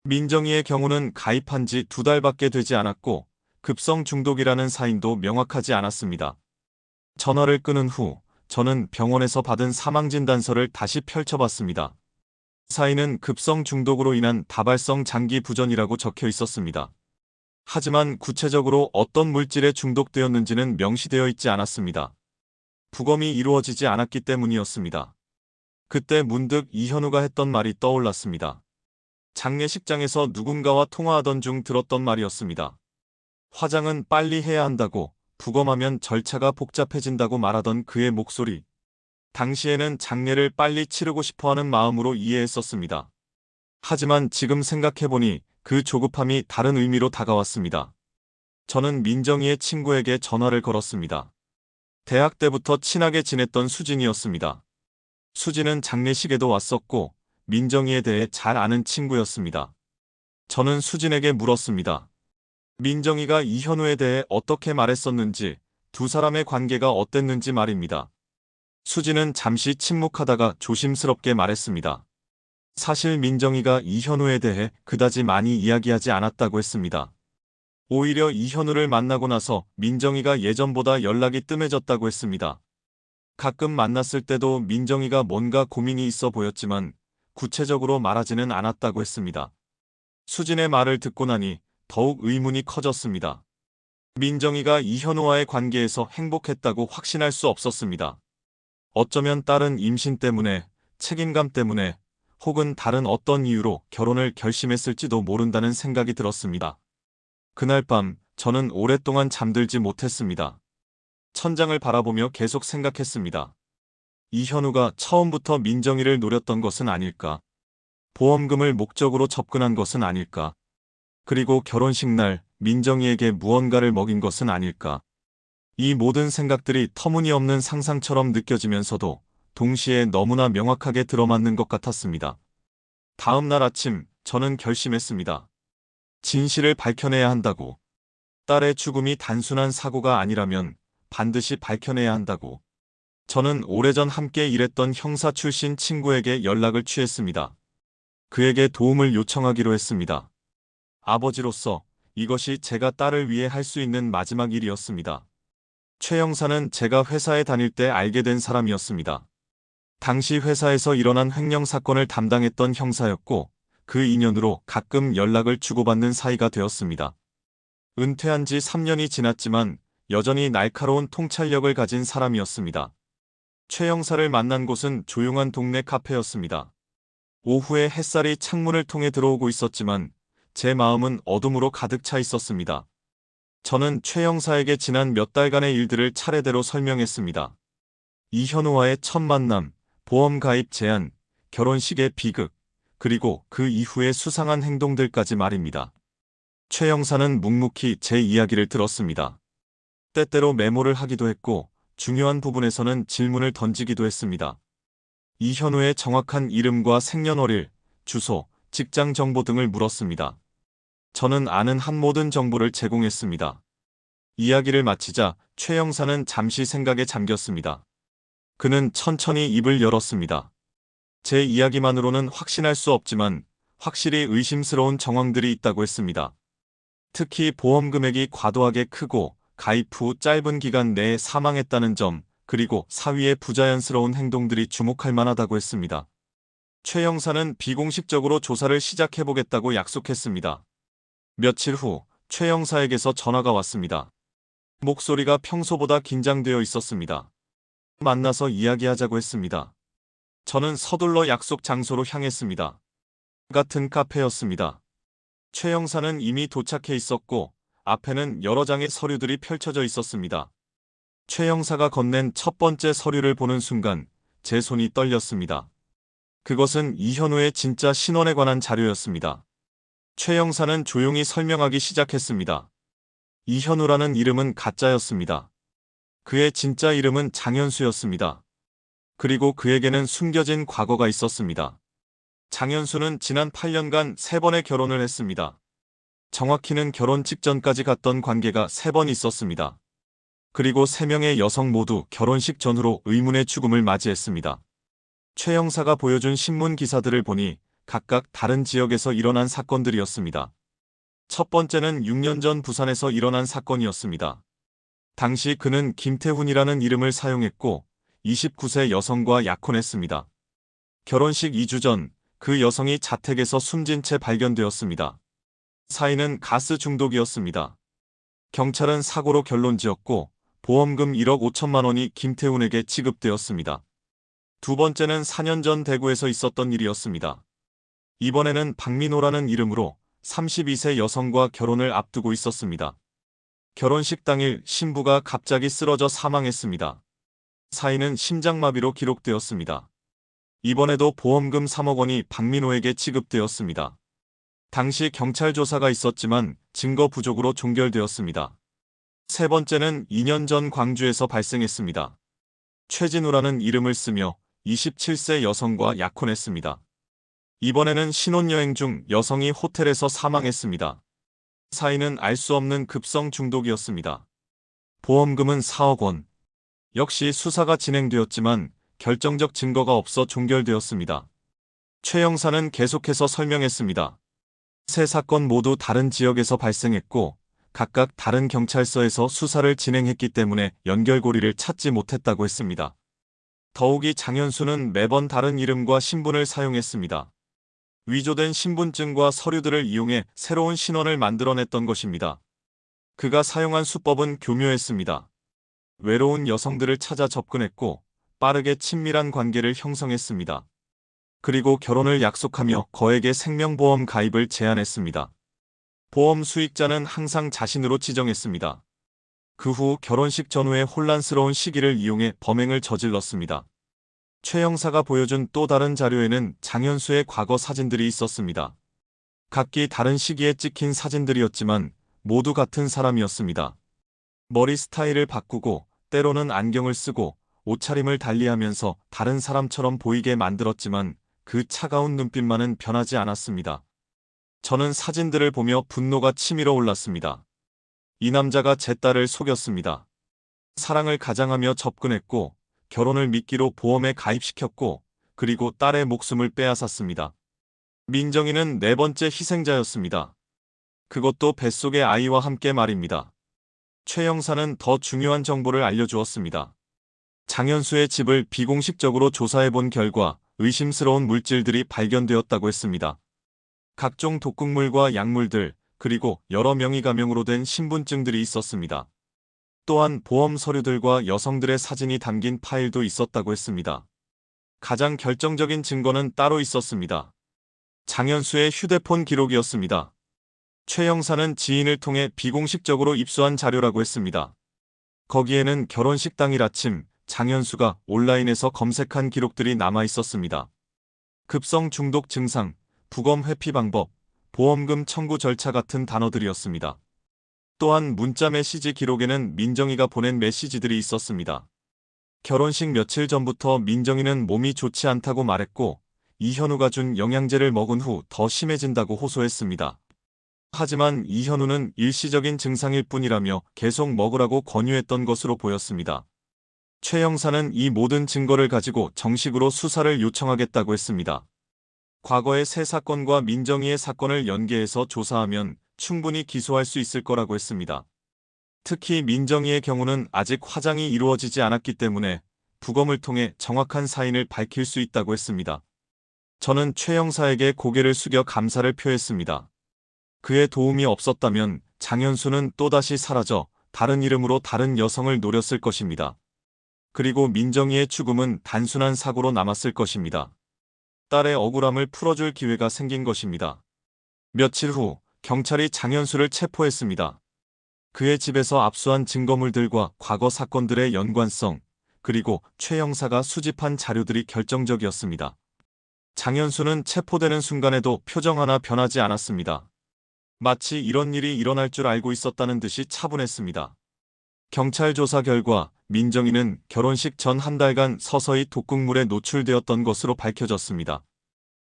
민정이의 경우는 가입한 지 2달밖에 되지 않았고 급성 중독이라는 사인도 명확하지 않았습니다. 전화를 끊은 후 저는 병원에서 받은 사망진단서를 다시 펼쳐봤습니다. 사인은 급성 중독으로 인한 다발성 장기 부전이라고 적혀 있었습니다. 하지만 구체적으로 어떤 물질에 중독되었는지는 명시되어 있지 않았습니다. 부검이 이루어지지 않았기 때문이었습니다. 그때 문득 이현우가 했던 말이 떠올랐습니다. 장례식장에서 누군가와 통화하던 중 들었던 말이었습니다. 화장은 빨리 해야 한다고, 부검하면 절차가 복잡해진다고 말하던 그의 목소리. 당시에는 장례를 빨리 치르고 싶어하는 마음으로 이해했었습니다. 하지만 지금 생각해보니 그 조급함이 다른 의미로 다가왔습니다. 저는 민정이의 친구에게 전화를 걸었습니다. 대학 때부터 친하게 지냈던 수진이었습니다. 수진은 장례식에도 왔었고 민정이에 대해 잘 아는 친구였습니다. 저는 수진에게 물었습니다. 민정이가 이현우에 대해 어떻게 말했었는지, 두 사람의 관계가 어땠는지 말입니다. 수진은 잠시 침묵하다가 조심스럽게 말했습니다. 사실 민정이가 이현우에 대해 그다지 많이 이야기하지 않았다고 했습니다. 오히려 이현우를 만나고 나서 민정이가 예전보다 연락이 뜸해졌다고 했습니다. 가끔 만났을 때도 민정이가 뭔가 고민이 있어 보였지만 구체적으로 말하지는 않았다고 했습니다. 수진의 말을 듣고 나니 더욱 의문이 커졌습니다. 민정이가 이현우와의 관계에서 행복했다고 확신할 수 없었습니다. 어쩌면 딸은 임신 때문에, 책임감 때문에, 혹은 다른 어떤 이유로 결혼을 결심했을지도 모른다는 생각이 들었습니다. 그날 밤 저는 오랫동안 잠들지 못했습니다. 천장을 바라보며 계속 생각했습니다. 이현우가 처음부터 민정이를 노렸던 것은 아닐까? 보험금을 목적으로 접근한 것은 아닐까? 그리고 결혼식 날 민정이에게 무언가를 먹인 것은 아닐까? 이 모든 생각들이 터무니없는 상상처럼 느껴지면서도 동시에 너무나 명확하게 들어맞는 것 같았습니다. 다음 날 아침 저는 결심했습니다. 진실을 밝혀내야 한다고. 딸의 죽음이 단순한 사고가 아니라면 반드시 밝혀내야 한다고. 저는 오래전 함께 일했던 형사 출신 친구에게 연락을 취했습니다. 그에게 도움을 요청하기로 했습니다. 아버지로서 이것이 제가 딸을 위해 할 수 있는 마지막 일이었습니다. 최 형사는 제가 회사에 다닐 때 알게 된 사람이었습니다. 당시 회사에서 일어난 횡령 사건을 담당했던 형사였고 그 인연으로 가끔 연락을 주고받는 사이가 되었습니다. 은퇴한 지 3년이 지났지만 여전히 날카로운 통찰력을 가진 사람이었습니다. 최 형사를 만난 곳은 조용한 동네 카페였습니다. 오후에 햇살이 창문을 통해 들어오고 있었지만 제 마음은 어둠으로 가득 차 있었습니다. 저는 최 형사에게 지난 몇 달간의 일들을 차례대로 설명했습니다. 이현우와의 첫 만남, 보험 가입 제안, 결혼식의 비극, 그리고 그 이후의 수상한 행동들까지 말입니다. 최 형사는 묵묵히 제 이야기를 들었습니다. 때때로 메모를 하기도 했고 중요한 부분에서는 질문을 던지기도 했습니다. 이현우의 정확한 이름과 생년월일, 주소, 직장 정보 등을 물었습니다. 저는 아는 한 모든 정보를 제공했습니다. 이야기를 마치자 최 형사는 잠시 생각에 잠겼습니다. 그는 천천히 입을 열었습니다. 제 이야기만으로는 확신할 수 없지만 확실히 의심스러운 정황들이 있다고 했습니다. 특히 보험 금액이 과도하게 크고 가입 후 짧은 기간 내에 사망했다는 점, 그리고 사위의 부자연스러운 행동들이 주목할 만하다고 했습니다. 최 형사는 비공식적으로 조사를 시작해보겠다고 약속했습니다. 며칠 후 최 형사에게서 전화가 왔습니다. 목소리가 평소보다 긴장되어 있었습니다. 만나서 이야기하자고 했습니다. 저는 서둘러 약속 장소로 향했습니다. 같은 카페였습니다. 최 형사는 이미 도착해 있었고 앞에는 여러 장의 서류들이 펼쳐져 있었습니다. 최 형사가 건넨 첫 번째 서류를 보는 순간 제 손이 떨렸습니다. 그것은 이현우의 진짜 신원에 관한 자료였습니다. 최 형사는 조용히 설명하기 시작했습니다. 이현우라는 이름은 가짜였습니다. 그의 진짜 이름은 장현수였습니다. 그리고 그에게는 숨겨진 과거가 있었습니다. 장현수는 지난 8년간 3번의 결혼을 했습니다. 정확히는 결혼 직전까지 갔던 관계가 3번 있었습니다. 그리고 3명의 여성 모두 결혼식 전후로 의문의 죽음을 맞이했습니다. 최 형사가 보여준 신문 기사들을 보니 각각 다른 지역에서 일어난 사건들이었습니다. 첫 번째는 6년 전 부산에서 일어난 사건이었습니다. 당시 그는 김태훈이라는 이름을 사용했고 29세 여성과 약혼했습니다. 결혼식 2주 전 그 여성이 자택에서 숨진 채 발견되었습니다. 사인은 가스 중독이었습니다. 경찰은 사고로 결론지었고 보험금 1억 5천만 원이 김태훈에게 지급되었습니다. 두 번째는 4년 전 대구에서 있었던 일이었습니다. 이번에는 박민호라는 이름으로 32세 여성과 결혼을 앞두고 있었습니다. 결혼식 당일 신부가 갑자기 쓰러져 사망했습니다. 사인은 심장마비로 기록되었습니다. 이번에도 보험금 3억 원이 박민호에게 지급되었습니다. 당시 경찰 조사가 있었지만 증거 부족으로 종결되었습니다. 세 번째는 2년 전 광주에서 발생했습니다. 최진우라는 이름을 쓰며 27세 여성과 약혼했습니다. 이번에는 신혼여행 중 여성이 호텔에서 사망했습니다. 사인은 알 수 없는 급성 중독이었습니다. 보험금은 4억 원. 역시 수사가 진행되었지만 결정적 증거가 없어 종결되었습니다. 최 형사는 계속해서 설명했습니다. 세 사건 모두 다른 지역에서 발생했고 각각 다른 경찰서에서 수사를 진행했기 때문에 연결고리를 찾지 못했다고 했습니다. 더욱이 장현수는 매번 다른 이름과 신분을 사용했습니다. 위조된 신분증과 서류들을 이용해 새로운 신원을 만들어냈던 것입니다. 그가 사용한 수법은 교묘했습니다. 외로운 여성들을 찾아 접근했고 빠르게 친밀한 관계를 형성했습니다. 그리고 결혼을 약속하며 거액의 생명보험 가입을 제안했습니다. 보험 수익자는 항상 자신으로 지정했습니다. 그 후 결혼식 전후의 혼란스러운 시기를 이용해 범행을 저질렀습니다. 최 형사가 보여준 또 다른 자료에는 장현수의 과거 사진들이 있었습니다. 각기 다른 시기에 찍힌 사진들이었지만 모두 같은 사람이었습니다. 머리 스타일을 바꾸고 때로는 안경을 쓰고 옷차림을 달리하면서 다른 사람처럼 보이게 만들었지만 그 차가운 눈빛만은 변하지 않았습니다. 저는 사진들을 보며 분노가 치밀어 올랐습니다. 이 남자가 제 딸을 속였습니다. 사랑을 가장하며 접근했고 결혼을 미끼로 보험에 가입시켰고 그리고 딸의 목숨을 빼앗았습니다. 민정이는 네 번째 희생자였습니다. 그것도 뱃속의 아이와 함께 말입니다. 최 형사는 더 중요한 정보를 알려주었습니다. 장현수의 집을 비공식적으로 조사해본 결과 의심스러운 물질들이 발견되었다고 했습니다. 각종 독극물과 약물들, 그리고 여러 명의 가명으로 된 신분증들이 있었습니다. 또한 보험 서류들과 여성들의 사진이 담긴 파일도 있었다고 했습니다. 가장 결정적인 증거는 따로 있었습니다. 장현수의 휴대폰 기록이었습니다. 최 형사는 지인을 통해 비공식적으로 입수한 자료라고 했습니다. 거기에는 결혼식 당일 아침 장현수가 온라인에서 검색한 기록들이 남아 있었습니다. 급성 중독 증상, 부검 회피 방법, 보험금 청구 절차 같은 단어들이었습니다. 또한 문자 메시지 기록에는 민정이가 보낸 메시지들이 있었습니다. 결혼식 며칠 전부터 민정이는 몸이 좋지 않다고 말했고 이현우가 준 영양제를 먹은 후 더 심해진다고 호소했습니다. 하지만 이현우는 일시적인 증상일 뿐이라며 계속 먹으라고 권유했던 것으로 보였습니다. 최 형사는 이 모든 증거를 가지고 정식으로 수사를 요청하겠다고 했습니다. 과거의 세 사건과 민정이의 사건을 연계해서 조사하면 충분히 기소할 수 있을 거라고 했습니다. 특히 민정이의 경우는 아직 화장이 이루어지지 않았기 때문에 부검을 통해 정확한 사인을 밝힐 수 있다고 했습니다. 저는 최 형사에게 고개를 숙여 감사를 표했습니다. 그의 도움이 없었다면 장현수는 또다시 사라져 다른 이름으로 다른 여성을 노렸을 것입니다. 그리고 민정이의 죽음은 단순한 사고로 남았을 것입니다. 딸의 억울함을 풀어줄 기회가 생긴 것입니다. 며칠 후 경찰이 장현수를 체포했습니다. 그의 집에서 압수한 증거물들과 과거 사건들의 연관성, 그리고 최 형사가 수집한 자료들이 결정적이었습니다. 장현수는 체포되는 순간에도 표정 하나 변하지 않았습니다. 마치 이런 일이 일어날 줄 알고 있었다는 듯이 차분했습니다. 경찰 조사 결과 민정이는 결혼식 전 한 달간 서서히 독극물에 노출되었던 것으로 밝혀졌습니다.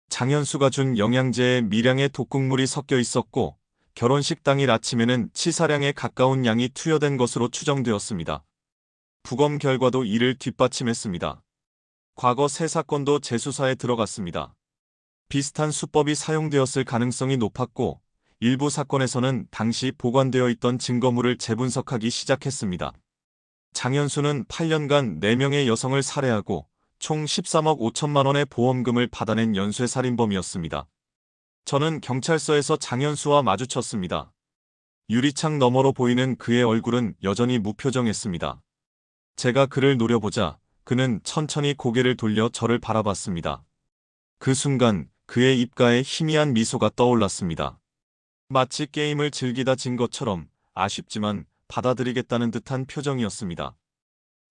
장현수가 준 영양제에 미량의 독극물이 섞여 있었고 결혼식 당일 아침에는 치사량에 가까운 양이 투여된 것으로 추정되었습니다. 부검 결과도 이를 뒷받침했습니다. 과거 세 사건도 재수사에 들어갔습니다. 비슷한 수법이 사용되었을 가능성이 높았고 일부 사건에서는 당시 보관되어 있던 증거물을 재분석하기 시작했습니다. 장현수는 8년간 4명의 여성을 살해하고 총 13억 5천만 원의 보험금을 받아낸 연쇄살인범이었습니다. 저는 경찰서에서 장현수와 마주쳤습니다. 유리창 너머로 보이는 그의 얼굴은 여전히 무표정했습니다. 제가 그를 노려보자 그는 천천히 고개를 돌려 저를 바라봤습니다. 그 순간 그의 입가에 희미한 미소가 떠올랐습니다. 마치 게임을 즐기다 진 것처럼 아쉽지만 받아들이겠다는 듯한 표정이었습니다.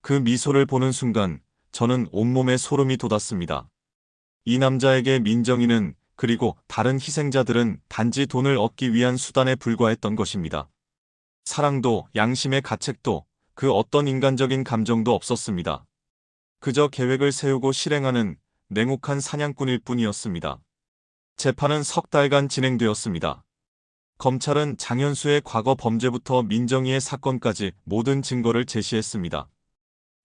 그 미소를 보는 순간 저는 온몸에 소름이 돋았습니다. 이 남자에게 민정이는 그리고 다른 희생자들은 단지 돈을 얻기 위한 수단에 불과했던 것입니다. 사랑도 양심의 가책도 그 어떤 인간적인 감정도 없었습니다. 그저 계획을 세우고 실행하는 냉혹한 사냥꾼일 뿐이었습니다. 재판은 석 달간 진행되었습니다. 검찰은 장현수의 과거 범죄부터 민정이의 사건까지 모든 증거를 제시했습니다.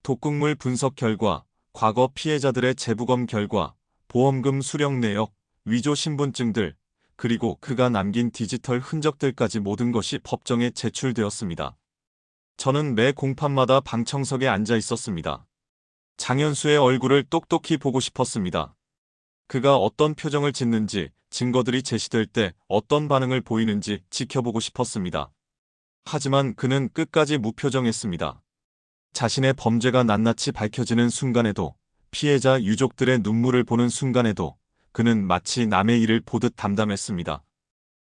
독극물 분석 결과, 과거 피해자들의 재부검 결과, 보험금 수령 내역, 위조 신분증들, 그리고 그가 남긴 디지털 흔적들까지 모든 것이 법정에 제출되었습니다. 저는 매 공판마다 방청석에 앉아 있었습니다. 장현수의 얼굴을 똑똑히 보고 싶었습니다. 그가 어떤 표정을 짓는지, 증거들이 제시될 때 어떤 반응을 보이는지 지켜보고 싶었습니다. 하지만 그는 끝까지 무표정했습니다. 자신의 범죄가 낱낱이 밝혀지는 순간에도, 피해자 유족들의 눈물을 보는 순간에도 그는 마치 남의 일을 보듯 담담했습니다.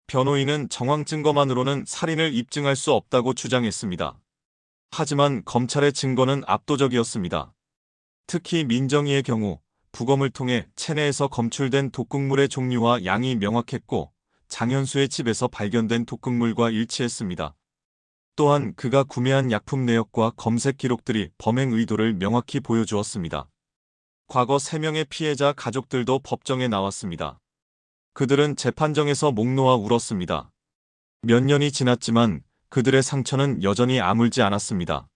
변호인은 정황 증거만으로는 살인을 입증할 수 없다고 주장했습니다. 하지만 검찰의 증거는 압도적이었습니다. 특히 민정이의 경우 부검을 통해 체내에서 검출된 독극물의 종류와 양이 명확했고 장현수의 집에서 발견된 독극물과 일치했습니다. 또한 그가 구매한 약품 내역과 검색 기록들이 범행 의도를 명확히 보여주었습니다. 과거 3명의 피해자 가족들도 법정에 나왔습니다. 그들은 재판정에서 목 놓아 울었습니다. 몇 년이 지났지만 그들의 상처는 여전히 아물지 않았습니다.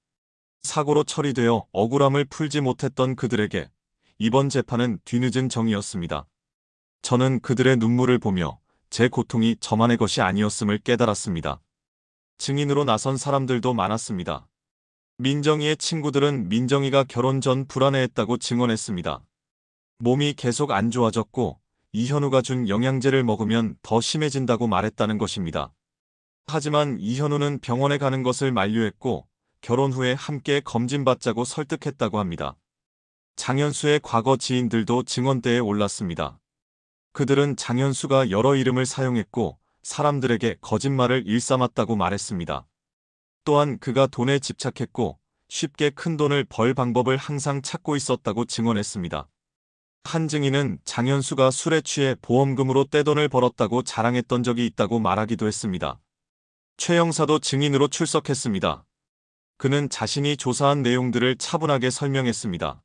사고로 처리되어 억울함을 풀지 못했던 그들에게 이번 재판은 뒤늦은 정이었습니다. 저는 그들의 눈물을 보며 제 고통이 저만의 것이 아니었음을 깨달았습니다. 증인으로 나선 사람들도 많았습니다. 민정이의 친구들은 민정이가 결혼 전 불안해했다고 증언했습니다. 몸이 계속 안 좋아졌고 이현우가 준 영양제를 먹으면 더 심해진다고 말했다는 것입니다. 하지만 이현우는 병원에 가는 것을 만류했고 결혼 후에 함께 검진받자고 설득했다고 합니다. 장현수의 과거 지인들도 증언대에 올랐습니다. 그들은 장현수가 여러 이름을 사용했고 사람들에게 거짓말을 일삼았다고 말했습니다. 또한 그가 돈에 집착했고 쉽게 큰 돈을 벌 방법을 항상 찾고 있었다고 증언했습니다. 한 증인은 장현수가 술에 취해 보험금으로 떼돈을 벌었다고 자랑했던 적이 있다고 말하기도 했습니다. 최 형사도 증인으로 출석했습니다. 그는 자신이 조사한 내용들을 차분하게 설명했습니다.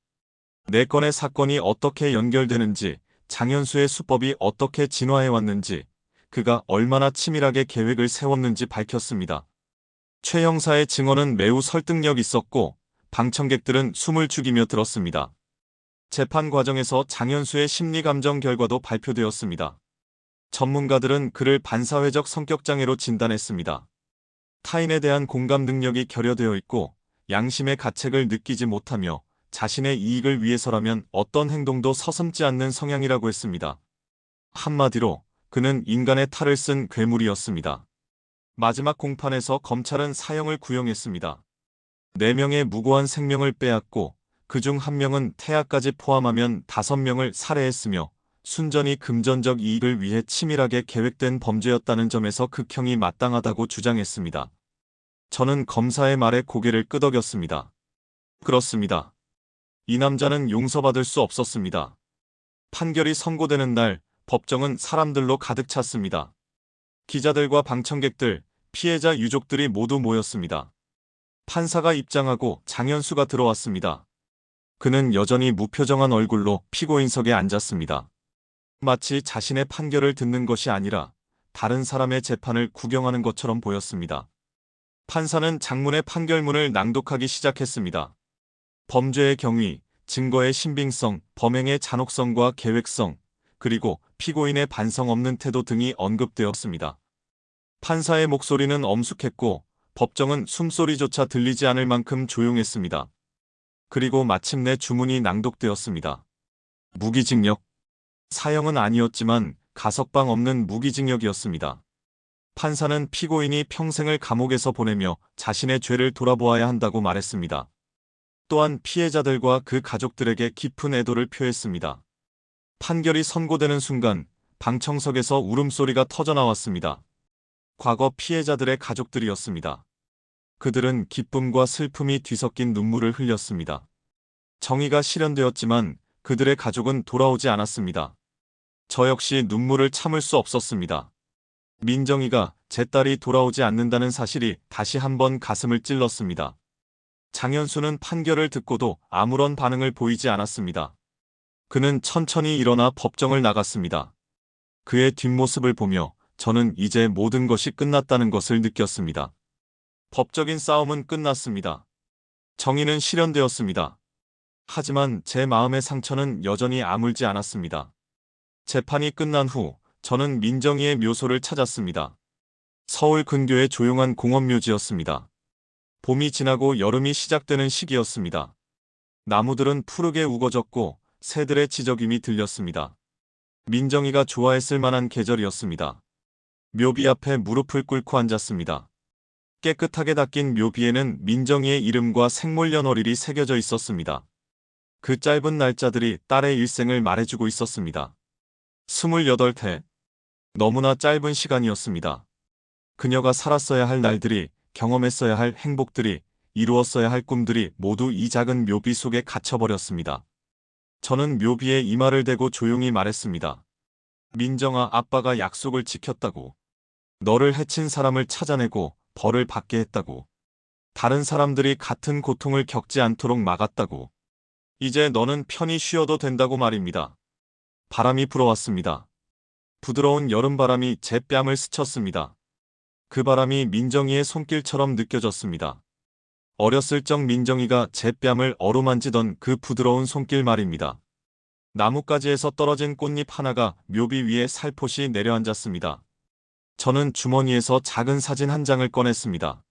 4건의 사건이 어떻게 연결되는지, 장현수의 수법이 어떻게 진화해왔는지, 그가 얼마나 치밀하게 계획을 세웠는지 밝혔습니다. 최 형사의 증언은 매우 설득력 있었고 방청객들은 숨을 죽이며 들었습니다. 재판 과정에서 장현수의 심리감정 결과도 발표되었습니다. 전문가들은 그를 반사회적 성격장애로 진단했습니다. 타인에 대한 공감 능력이 결여되어 있고 양심의 가책을 느끼지 못하며 자신의 이익을 위해서라면 어떤 행동도 서슴지 않는 성향이라고 했습니다. 한마디로 그는 인간의 탈을 쓴 괴물이었습니다. 마지막 공판에서 검찰은 사형을 구형했습니다. 4명의 무고한 생명을 빼앗고 그중 한 명은 태아까지 포함하면 5명을 살해했으며 순전히 금전적 이익을 위해 치밀하게 계획된 범죄였다는 점에서 극형이 마땅하다고 주장했습니다. 저는 검사의 말에 고개를 끄덕였습니다. 그렇습니다. 이 남자는 용서받을 수 없었습니다. 판결이 선고되는 날, 법정은 사람들로 가득 찼습니다. 기자들과 방청객들, 피해자 유족들이 모두 모였습니다. 판사가 입장하고 장현수가 들어왔습니다. 그는 여전히 무표정한 얼굴로 피고인석에 앉았습니다. 마치 자신의 판결을 듣는 것이 아니라 다른 사람의 재판을 구경하는 것처럼 보였습니다. 판사는 장문의 판결문을 낭독하기 시작했습니다. 범죄의 경위, 증거의 신빙성, 범행의 잔혹성과 계획성, 그리고 피고인의 반성 없는 태도 등이 언급되었습니다. 판사의 목소리는 엄숙했고 법정은 숨소리조차 들리지 않을 만큼 조용했습니다. 그리고 마침내 주문이 낭독되었습니다. 무기징역. 사형은 아니었지만 가석방 없는 무기징역이었습니다. 판사는 피고인이 평생을 감옥에서 보내며 자신의 죄를 돌아보아야 한다고 말했습니다. 또한 피해자들과 그 가족들에게 깊은 애도를 표했습니다. 판결이 선고되는 순간 방청석에서 울음소리가 터져나왔습니다. 과거 피해자들의 가족들이었습니다. 그들은 기쁨과 슬픔이 뒤섞인 눈물을 흘렸습니다. 정의가 실현되었지만 그들의 가족은 돌아오지 않았습니다. 저 역시 눈물을 참을 수 없었습니다. 민정이가 제 딸이 돌아오지 않는다는 사실이 다시 한번 가슴을 찔렀습니다. 장현수는 판결을 듣고도 아무런 반응을 보이지 않았습니다. 그는 천천히 일어나 법정을 나갔습니다. 그의 뒷모습을 보며 저는 이제 모든 것이 끝났다는 것을 느꼈습니다. 법적인 싸움은 끝났습니다. 정의는 실현되었습니다. 하지만 제 마음의 상처는 여전히 아물지 않았습니다. 재판이 끝난 후 저는 민정이의 묘소를 찾았습니다. 서울 근교의 조용한 공원묘지였습니다. 봄이 지나고 여름이 시작되는 시기였습니다. 나무들은 푸르게 우거졌고 새들의 지저귀이 들렸습니다. 민정이가 좋아했을 만한 계절이었습니다. 묘비 앞에 무릎을 꿇고 앉았습니다. 깨끗하게 닦인 묘비에는 민정이의 이름과 생몰년월일이 새겨져 있었습니다. 그 짧은 날짜들이 딸의 일생을 말해주고 있었습니다. 28해. 너무나 짧은 시간이었습니다. 그녀가 살았어야 할 날들이, 경험했어야 할 행복들이, 이루었어야 할 꿈들이 모두 이 작은 묘비 속에 갇혀버렸습니다. 저는 묘비에 이마를 대고 조용히 말했습니다. 민정아, 아빠가 약속을 지켰다고. 너를 해친 사람을 찾아내고 벌을 받게 했다고. 다른 사람들이 같은 고통을 겪지 않도록 막았다고. 이제 너는 편히 쉬어도 된다고 말입니다. 바람이 불어왔습니다. 부드러운 여름바람이 제 뺨을 스쳤습니다. 그 바람이 민정이의 손길처럼 느껴졌습니다. 어렸을 적 민정이가 제 뺨을 어루만지던 그 부드러운 손길 말입니다. 나뭇가지에서 떨어진 꽃잎 하나가 묘비 위에 살포시 내려앉았습니다. 저는 주머니에서 작은 사진 한 장을 꺼냈습니다.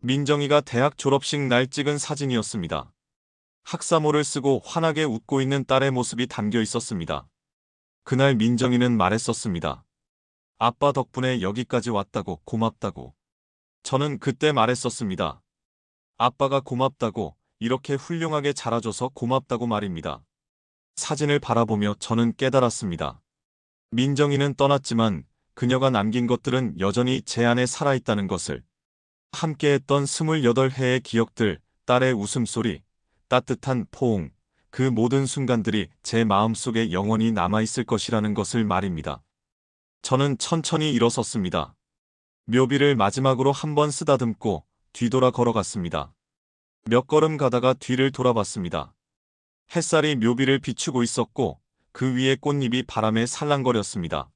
민정이가 대학 졸업식 날 찍은 사진이었습니다. 학사모를 쓰고 환하게 웃고 있는 딸의 모습이 담겨 있었습니다. 그날 민정이는 말했었습니다. 아빠 덕분에 여기까지 왔다고, 고맙다고. 저는 그때 말했었습니다. 아빠가 고맙다고, 이렇게 훌륭하게 자라줘서 고맙다고 말입니다. 사진을 바라보며 저는 깨달았습니다. 민정이는 떠났지만 그녀가 남긴 것들은 여전히 제 안에 살아있다는 것을. 함께했던 28해의 기억들, 딸의 웃음소리, 따뜻한 포옹, 그 모든 순간들이 제 마음속에 영원히 남아있을 것이라는 것을 말입니다. 저는 천천히 일어섰습니다. 묘비를 마지막으로 한번 쓰다듬고 뒤돌아 걸어갔습니다. 몇 걸음 가다가 뒤를 돌아봤습니다. 햇살이 묘비를 비추고 있었고 그 위에 꽃잎이 바람에 살랑거렸습니다.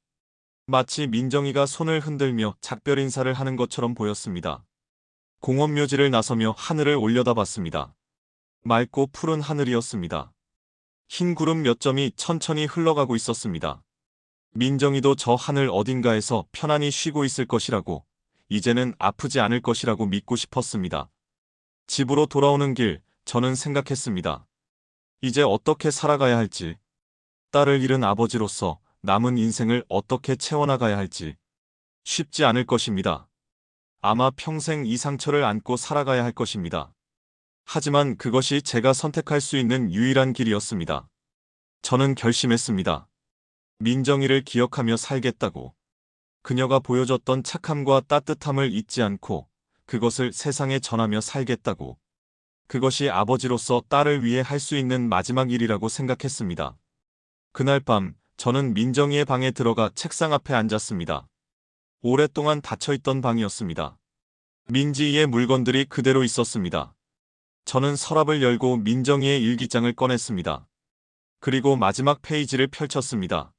마치 민정이가 손을 흔들며 작별 인사를 하는 것처럼 보였습니다. 공원 묘지를 나서며 하늘을 올려다봤습니다. 맑고 푸른 하늘이었습니다. 흰 구름 몇 점이 천천히 흘러가고 있었습니다. 민정이도 저 하늘 어딘가에서 편안히 쉬고 있을 것이라고, 이제는 아프지 않을 것이라고 믿고 싶었습니다. 집으로 돌아오는 길, 저는 생각했습니다. 이제 어떻게 살아가야 할지, 딸을 잃은 아버지로서 남은 인생을 어떻게 채워나가야 할지. 쉽지 않을 것입니다. 아마 평생 이 상처를 안고 살아가야 할 것입니다. 하지만 그것이 제가 선택할 수 있는 유일한 길이었습니다. 저는 결심했습니다. 민정이를 기억하며 살겠다고. 그녀가 보여줬던 착함과 따뜻함을 잊지 않고 그것을 세상에 전하며 살겠다고. 그것이 아버지로서 딸을 위해 할 수 있는 마지막 일이라고 생각했습니다. 그날 밤 저는 민정이의 방에 들어가 책상 앞에 앉았습니다. 오랫동안 닫혀있던 방이었습니다. 민지의 물건들이 그대로 있었습니다. 저는 서랍을 열고 민정이의 일기장을 꺼냈습니다. 그리고 마지막 페이지를 펼쳤습니다.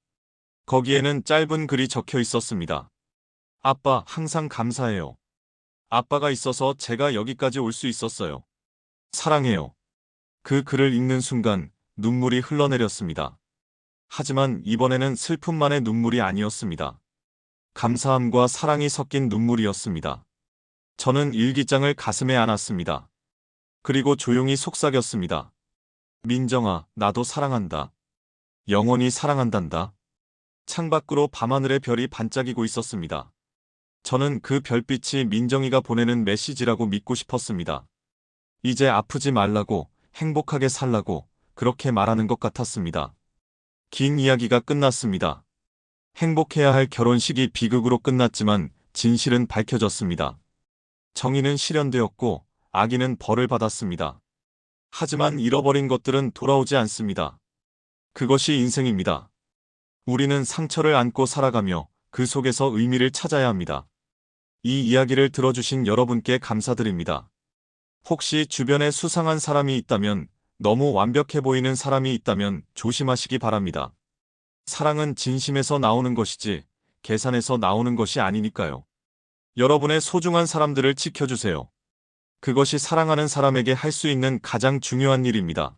거기에는 짧은 글이 적혀 있었습니다. 아빠, 항상 감사해요. 아빠가 있어서 제가 여기까지 올 수 있었어요. 사랑해요. 그 글을 읽는 순간 눈물이 흘러내렸습니다. 하지만 이번에는 슬픔만의 눈물이 아니었습니다. 감사함과 사랑이 섞인 눈물이었습니다. 저는 일기장을 가슴에 안았습니다. 그리고 조용히 속삭였습니다. 민정아, 나도 사랑한다. 영원히 사랑한단다. 창밖으로 밤하늘의 별이 반짝이고 있었습니다. 저는 그 별빛이 민정이가 보내는 메시지라고 믿고 싶었습니다. 이제 아프지 말라고, 행복하게 살라고 그렇게 말하는 것 같았습니다. 긴 이야기가 끝났습니다. 행복해야 할 결혼식이 비극으로 끝났지만 진실은 밝혀졌습니다. 정의는 실현되었고 악인은 벌을 받았습니다. 하지만 잃어버린 것들은 돌아오지 않습니다. 그것이 인생입니다. 우리는 상처를 안고 살아가며 그 속에서 의미를 찾아야 합니다. 이 이야기를 들어주신 여러분께 감사드립니다. 혹시 주변에 수상한 사람이 있다면, 너무 완벽해 보이는 사람이 있다면 조심하시기 바랍니다. 사랑은 진심에서 나오는 것이지 계산에서 나오는 것이 아니니까요. 여러분의 소중한 사람들을 지켜주세요. 그것이 사랑하는 사람에게 할 수 있는 가장 중요한 일입니다.